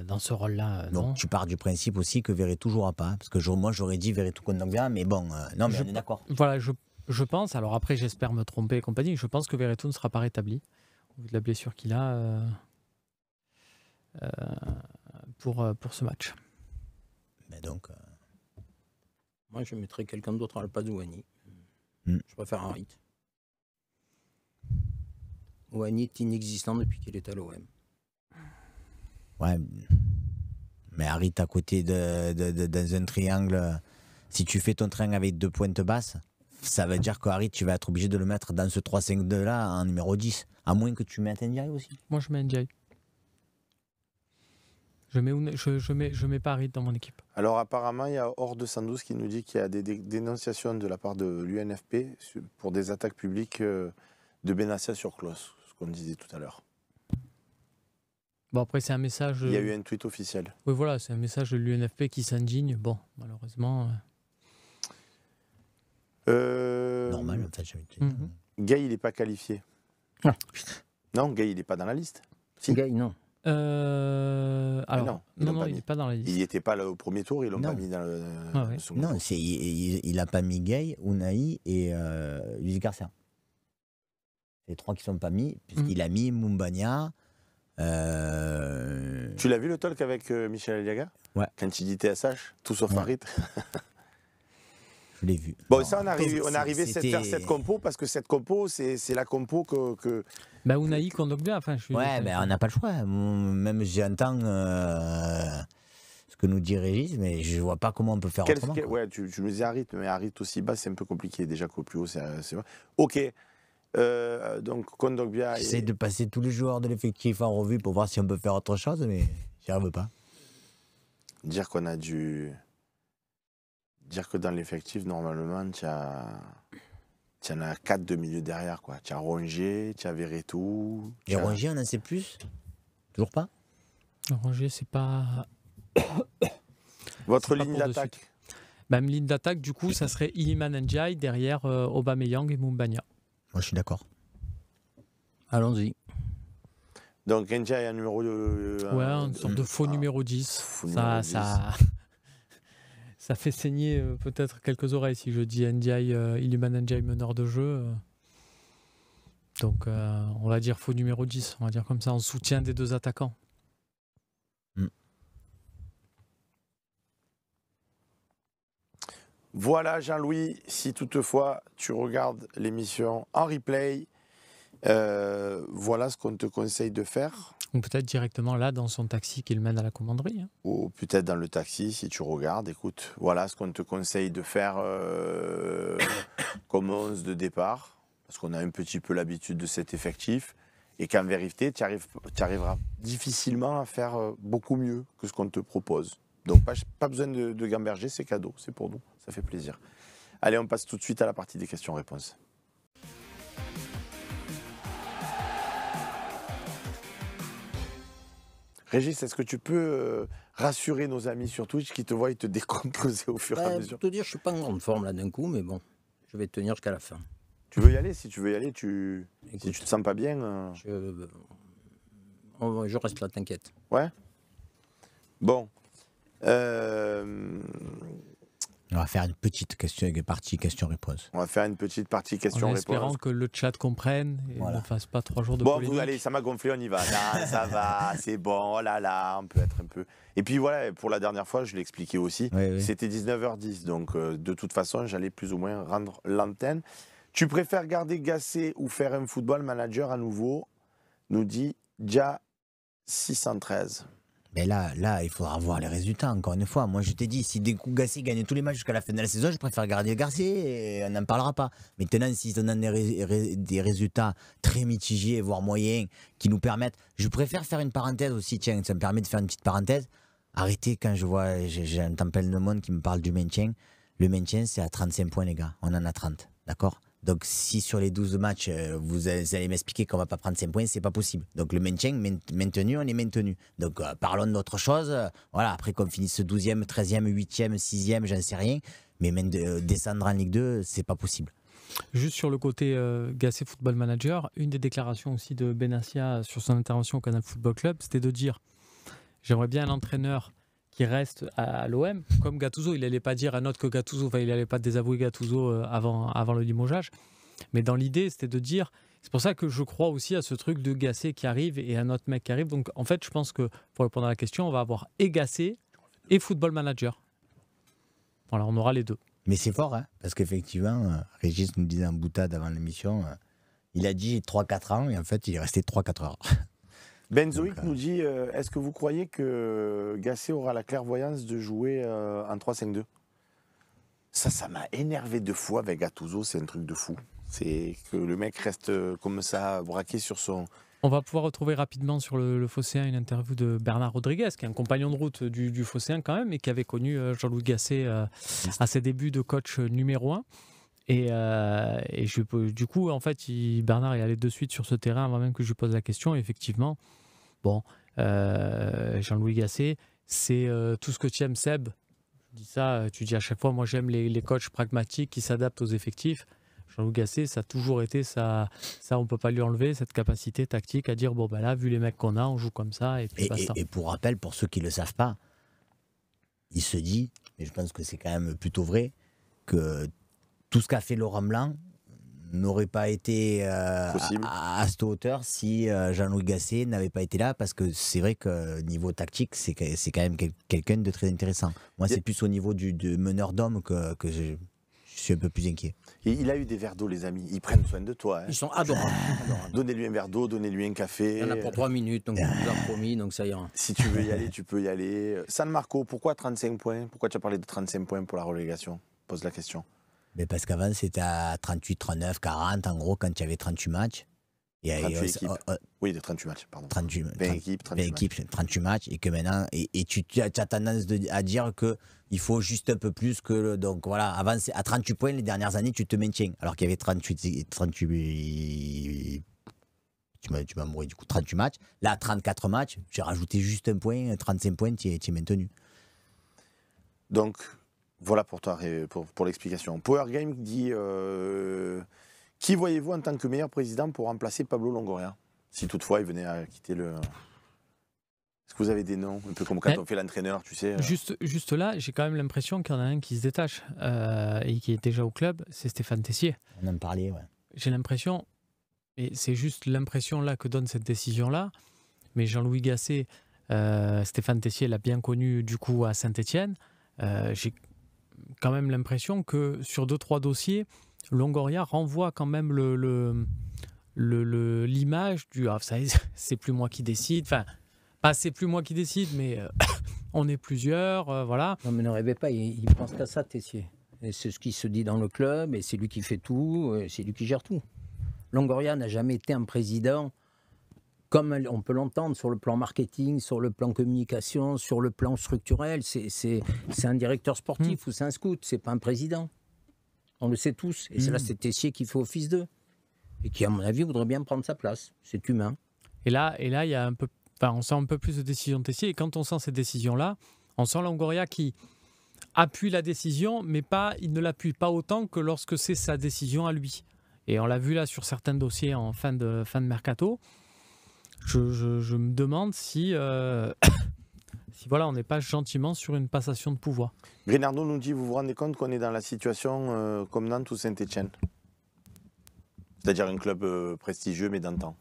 dans ce rôle-là, non. Donc tu pars du principe aussi que Verretou jouera pas. Parce que moi j'aurais dit Verretou Kondogbia, mais bon, non mais on est d'accord. Voilà, je pense, alors après j'espère me tromper et compagnie, je pense que Verretou ne sera pas rétabli, au vu de la blessure qu'il a pour ce match. Mais donc... Moi je mettrais quelqu'un d'autre à la place de Ouani. Je préfère Harit. Ouani est inexistant depuis qu'il est à l'OM. Ouais, mais Harit à côté dans un triangle, si tu fais ton train avec 2 pointes basses, ça veut dire que Harit, tu vas être obligé de le mettre dans ce 3-5-2 là en numéro 10, à moins que tu mettes Ndiaye aussi. Moi je mets Ndiaye. Je mets pas Harit dans mon équipe. Alors apparemment, il y a Hors de 112 qui nous dit qu'il y a des dénonciations de la part de l'UNFP pour des attaques publiques de Benassia sur Klose, ce qu'on disait tout à l'heure. Bon, après, c'est un message. Il y a eu un tweet officiel. Oui, voilà, c'est un message de l'UNFP qui s'indigne. Bon, malheureusement. Normal, en fait, j'avais dit. Gay, il n'est pas qualifié. Ah. Non, Gay, il n'est pas dans la liste. Si. Gay, non. Alors, non, il n'est pas dans la liste. Il n'était pas là au premier tour, ils l'ont Non. pas mis dans le, le second Non, tour. il n'a pas mis Gay, Unai et Luis Garcia. C'est les 3 qui ne sont pas mis, puisqu'il a mis Mumbagna. Tu l'as vu le talk avec Michel Aliaga? Ouais. Quand il dit TSH, tout sauf Ouais. Harit. Je l'ai vu. Bon, Non, ça, on est arrivé à faire cette compo, parce que cette compo, c'est la compo que... Bah, Unai, Kondogbia, enfin, je suis... Ouais, ben on n'a pas le choix. Même j'entends ce que nous dit Régis, mais je vois pas comment on peut faire autrement. Ouais, tu me disais Harit, mais Harit aussi bas, c'est un peu compliqué. Déjà qu'au plus haut, c'est vrai. Ok. Donc, Kondogbia... J'essaie de passer tous les joueurs de l'effectif en revue pour voir si on peut faire autre chose, mais j'y arrive pas. Dire qu'on a dû... Dire que dans l'effectif, normalement, tu en as 4 de milieu derrière, quoi. Tu as Rongier, tu as Verretou... Et Rongier, on en sait plus? Toujours pas? Rongier, c'est pas... Votre c'est pas ligne pour de d'attaque? suite. Bah, ligne d'attaque, du coup, ça serait Iliman Ndiaye derrière Aubameyang et Mumbagna. Moi, je suis d'accord. Allons-y. Donc, Ndiaye en numéro... Ouais, une sorte de faux numéro 10. Faux numéro 10. Ça fait saigner peut-être quelques oreilles si je dis Ndiaye, Iliman Ndiaye meneur de jeu. Donc, on va dire faux numéro 10, on va dire comme ça, en soutien des 2 attaquants. Voilà, Jean-Louis, si toutefois tu regardes l'émission en replay, voilà ce qu'on te conseille de faire. Ou peut-être directement là dans son taxi qui le mène à la commanderie. Hein. Ou peut-être dans le taxi, si tu regardes, écoute, voilà ce qu'on te conseille de faire comme 11 de départ, parce qu'on a un petit peu l'habitude de cet effectif, et qu'en vérité, tu arriveras difficilement à faire beaucoup mieux que ce qu'on te propose. Donc pas besoin de gamberger, c'est cadeau, c'est pour nous, ça fait plaisir. Allez, on passe tout de suite à la partie des questions-réponses. Régis, est-ce que tu peux rassurer nos amis sur Twitch qui te voient te décomposer au fur et à mesure? Pour te dire, je suis pas en grande forme là d'un coup, mais bon, je vais tenir jusqu'à la fin. Tu veux y aller? Si tu veux y aller, si Écoute, tu te sens pas bien... je reste là, t'inquiète. Ouais. Bon. On va faire une petite partie question-réponse. On va faire une petite partie En question-réponse. espérant que le chat comprenne et Voilà. ne fasse pas 3 jours de Bon, polémique. allez, ça m'a gonflé, on y va. Non, ça va, c'est bon, oh là là, on peut être un peu... Et puis voilà, pour la dernière fois, je l'ai expliqué aussi, Oui. c'était 19h10, donc de toute façon, j'allais plus ou moins rendre l'antenne. Tu préfères garder Gasset ou faire un football manager à nouveau, nous dit Dia 613. Mais là, il faudra voir les résultats, encore une fois. Moi, je t'ai dit, si Gasset gagne tous les matchs jusqu'à la fin de la saison, je préfère garder Garcia et on n'en parlera pas. Maintenant, s'ils donnent des résultats très mitigés, voire moyens, qui nous permettent... Je préfère faire une parenthèse aussi, tiens, ça me permet de faire une petite parenthèse. Arrêtez quand je vois, j'ai un tempête de monde qui me parle du maintien. Le maintien, c'est à 35 points, les gars. On en a 30, d'accord ? Donc, si sur les 12 matchs, vous allez m'expliquer qu'on ne va pas prendre 5 points, c'est pas possible. Donc, le maintien, maintenu, on est maintenu. Donc, parlons d'autre chose. Voilà, après qu'on finisse 12e, 13e, 8e, 6e, j'en sais rien. Mais même descendre en Ligue 2, c'est pas possible. Juste sur le côté Gasset Football Manager, une des déclarations aussi de Benassia sur son intervention au Canal Football Club, c'était de dire « J'aimerais bien un entraîneur qui reste à l'OM, comme Gattuso, il n'allait pas dire un autre que Gattuso, enfin, il n'allait pas désavouer Gattuso avant le limogeage, mais dans l'idée, c'était de dire, c'est pour ça que je crois aussi à ce truc de Gasset qui arrive et un autre mec qui arrive, donc en fait, je pense que, pour répondre à la question, on va avoir et Gasset et Football Manager. Voilà, on aura les deux. Mais c'est fort, hein, parce qu'effectivement, Régis nous disait en boutade avant l'émission, il a dit 3-4 ans, et en fait, il est resté 3-4 heures. Benzoïc nous dit, est-ce que vous croyez que Gasset aura la clairvoyance de jouer en 3-5-2 ? Ça m'a énervé 2 fois avec Gattuso, c'est un truc de fou. C'est que le mec reste comme ça, braqué sur son... On va pouvoir retrouver rapidement sur le Phocéen une interview de Bernard Rodriguez, qui est un compagnon de route du Phocéen quand même, et qui avait connu Jean-Louis Gasset à ses débuts de coach numéro 1. Du coup, en fait, Bernard est allé de suite sur ce terrain avant même que je lui pose la question. Et effectivement, Jean-Louis Gasset, c'est tout ce que tu aimes, Seb. Je dis ça, tu dis à chaque fois, moi j'aime les coachs pragmatiques qui s'adaptent aux effectifs. Jean-Louis Gasset, ça a toujours été ça, on ne peut pas lui enlever, cette capacité tactique à dire, là, vu les mecs qu'on a, on joue comme ça. Et pour rappel, pour ceux qui ne le savent pas, il se dit, et je pense que c'est quand même plutôt vrai, que tout ce qu'a fait Laurent Blanc n'aurait pas été à cette hauteur si Jean-Louis Gasset n'avait pas été là, parce que c'est vrai que niveau tactique, c'est quand même quelqu'un de très intéressant. Moi, c'est plus au niveau de meneur d'hommes que je suis un peu plus inquiet. Et il a eu des verres d'eau, les amis. Ils prennent soin de toi. Hein. Ils sont adorables. Donnez-lui un verre d'eau, donnez-lui un café. Il y en a pour 3 minutes, donc on vous a promis, donc ça ira. Si tu veux y aller, tu peux y aller. San Marco, pourquoi 35 points ? Pourquoi tu as parlé de 35 points pour la relégation ? Pose la question. Mais parce qu'avant, c'était à 38, 39, 40, en gros, quand il y avait 38 matchs. 38 équipes. Oui, de 38 matchs, pardon. 20 équipes, 38 matchs. Et que maintenant, et tu as tendance à dire qu'il faut juste un peu plus que. Donc voilà, avant, à 38 points, les dernières années, tu te maintiens. Alors qu'il y avait 38 tu m'as mouru du coup, 38 matchs. Là, 34 matchs, j'ai rajouté juste un point, 35 points, tu es maintenu. Donc, voilà pour toi, pour l'explication. Power Game dit qui voyez-vous en tant que meilleur président pour remplacer Pablo Longoria ? Si toutefois il venait à quitter le. Est-ce que vous avez des noms ? Un peu comme quand on fait l'entraîneur, tu sais. Juste là, j'ai quand même l'impression qu'il y en a un qui se détache et qui est déjà au club, c'est Stéphane Tessier. On en parlait, ouais. J'ai l'impression, et c'est juste l'impression là que donne cette décision-là, mais Jean-Louis Gasset, Stéphane Tessier l'a bien connu du coup à Saint-Étienne. J'ai quand même l'impression que sur 2-3 dossiers, Longoria renvoie quand même l'image du c'est plus moi qui décide, enfin pas c'est plus moi qui décide, mais on est plusieurs, voilà. Non mais ne rêvez pas, il pense qu'à ça, Tessier. Et c'est ce qui se dit dans le club, et c'est lui qui fait tout, et c'est lui qui gère tout. Longoria n'a jamais été un président comme on peut l'entendre sur le plan marketing, sur le plan communication, sur le plan structurel. C'est un directeur sportif ou c'est un scout, c'est pas un président. On le sait tous. Et c'est là, c'est Tessier qui fait office d'eux. Et qui, à mon avis, voudrait bien prendre sa place. C'est humain. Et là, il y a un peu, on sent un peu plus de décision de Tessier. Et quand on sent ces décisions-là, on sent Longoria qui appuie la décision, mais il ne l'appuie pas autant que lorsque c'est sa décision à lui. Et on l'a vu là sur certains dossiers en fin de mercato. Je me demande si voilà, on n'est pas gentiment sur une passation de pouvoir. Grinardo nous dit, vous vous rendez compte qu'on est dans la situation comme Nantes ou Saint-Etienne ? C'est-à-dire un club prestigieux mais d'antan.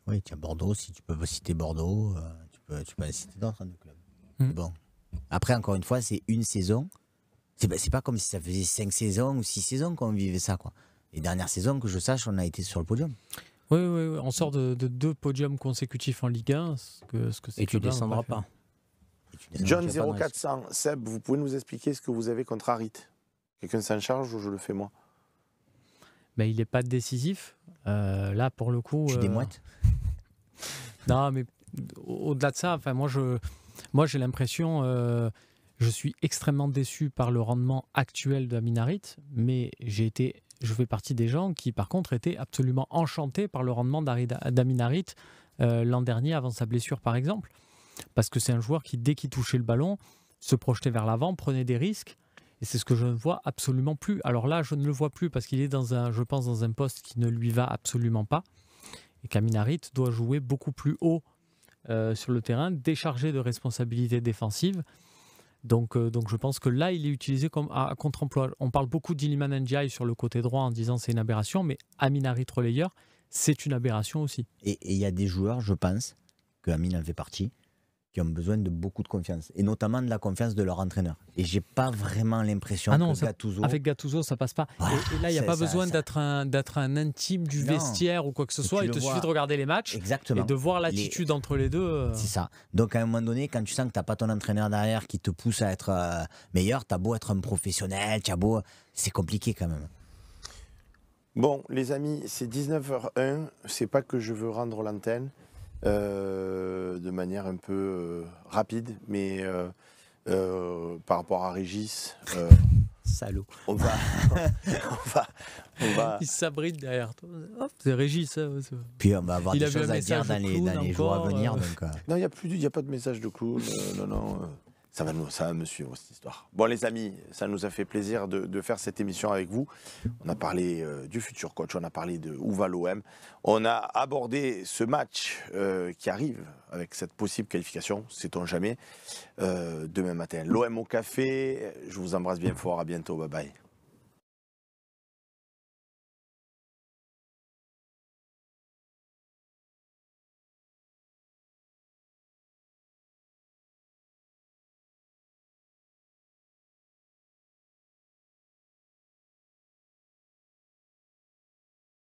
Oui, tiens, Bordeaux, si tu peux citer Bordeaux, tu peux citer d'autres clubs. Bon. Après, encore une fois, c'est une saison. C'est pas comme si ça faisait 5 saisons ou 6 saisons qu'on vivait ça, quoi. Les dernières saisons, que je sache, on a été sur le podium. Oui, on sort de 2 podiums consécutifs en Ligue 1. Et tu ne descendras pas. John 0400, Seb, vous pouvez nous expliquer ce que vous avez contre Harit? Quelqu'un s'en charge ou je le fais moi? Mais il n'est pas décisif. Là, pour le coup... Tu démoites? Non, mais au-delà de ça, enfin, moi j'ai l'impression... je suis extrêmement déçu par le rendement actuel d'Amin Harit, mais je fais partie des gens qui, par contre, étaient absolument enchantés par le rendement d'Amin Harit l'an dernier, avant sa blessure, par exemple. Parce que c'est un joueur qui, dès qu'il touchait le ballon, se projetait vers l'avant, prenait des risques. Et c'est ce que je ne vois absolument plus. Alors là, je ne le vois plus parce qu'il est, je pense, dans un poste qui ne lui va absolument pas. Et qu'Amin Harit doit jouer beaucoup plus haut sur le terrain, déchargé de responsabilités défensives. Donc je pense que là, il est utilisé comme à contre-emploi. On parle beaucoup d'Iliman Ndiaye sur le côté droit en disant c'est une aberration, mais Amin Harit relayeur, c'est une aberration aussi. Et il y a des joueurs, je pense, que Amin en fait partie, qui ont besoin de beaucoup de confiance, et notamment de la confiance de leur entraîneur. Et j'ai pas vraiment l'impression que Gattuso... Avec Gattuso, ça passe pas. Et là, il n'y a pas besoin d'être un intime du vestiaire ou quoi que ce soit. Il te suffit de regarder les matchs. Exactement. Et de voir l'attitude entre les deux. C'est ça. Donc à un moment donné, quand tu sens que tu n'as pas ton entraîneur derrière qui te pousse à être meilleur, tu as beau être un professionnel, c'est compliqué quand même. Bon, les amis, c'est 19h01. C'est pas que je veux rendre l'antenne. De manière un peu rapide, mais par rapport à Régis, salaud. On va. Il s'abrite derrière toi. Hop, c'est Régis. Puis on va avoir des choses à dire dans les jours à venir. Donc, Non, il n'y a pas de message de clown. Non. Ça va me suivre, cette histoire. Bon, les amis, ça nous a fait plaisir de faire cette émission avec vous. On a parlé du futur coach, on a parlé de où va l'OM. On a abordé ce match qui arrive avec cette possible qualification, sait-on jamais, demain matin. L'OM au café, je vous embrasse bien fort, à bientôt, bye bye.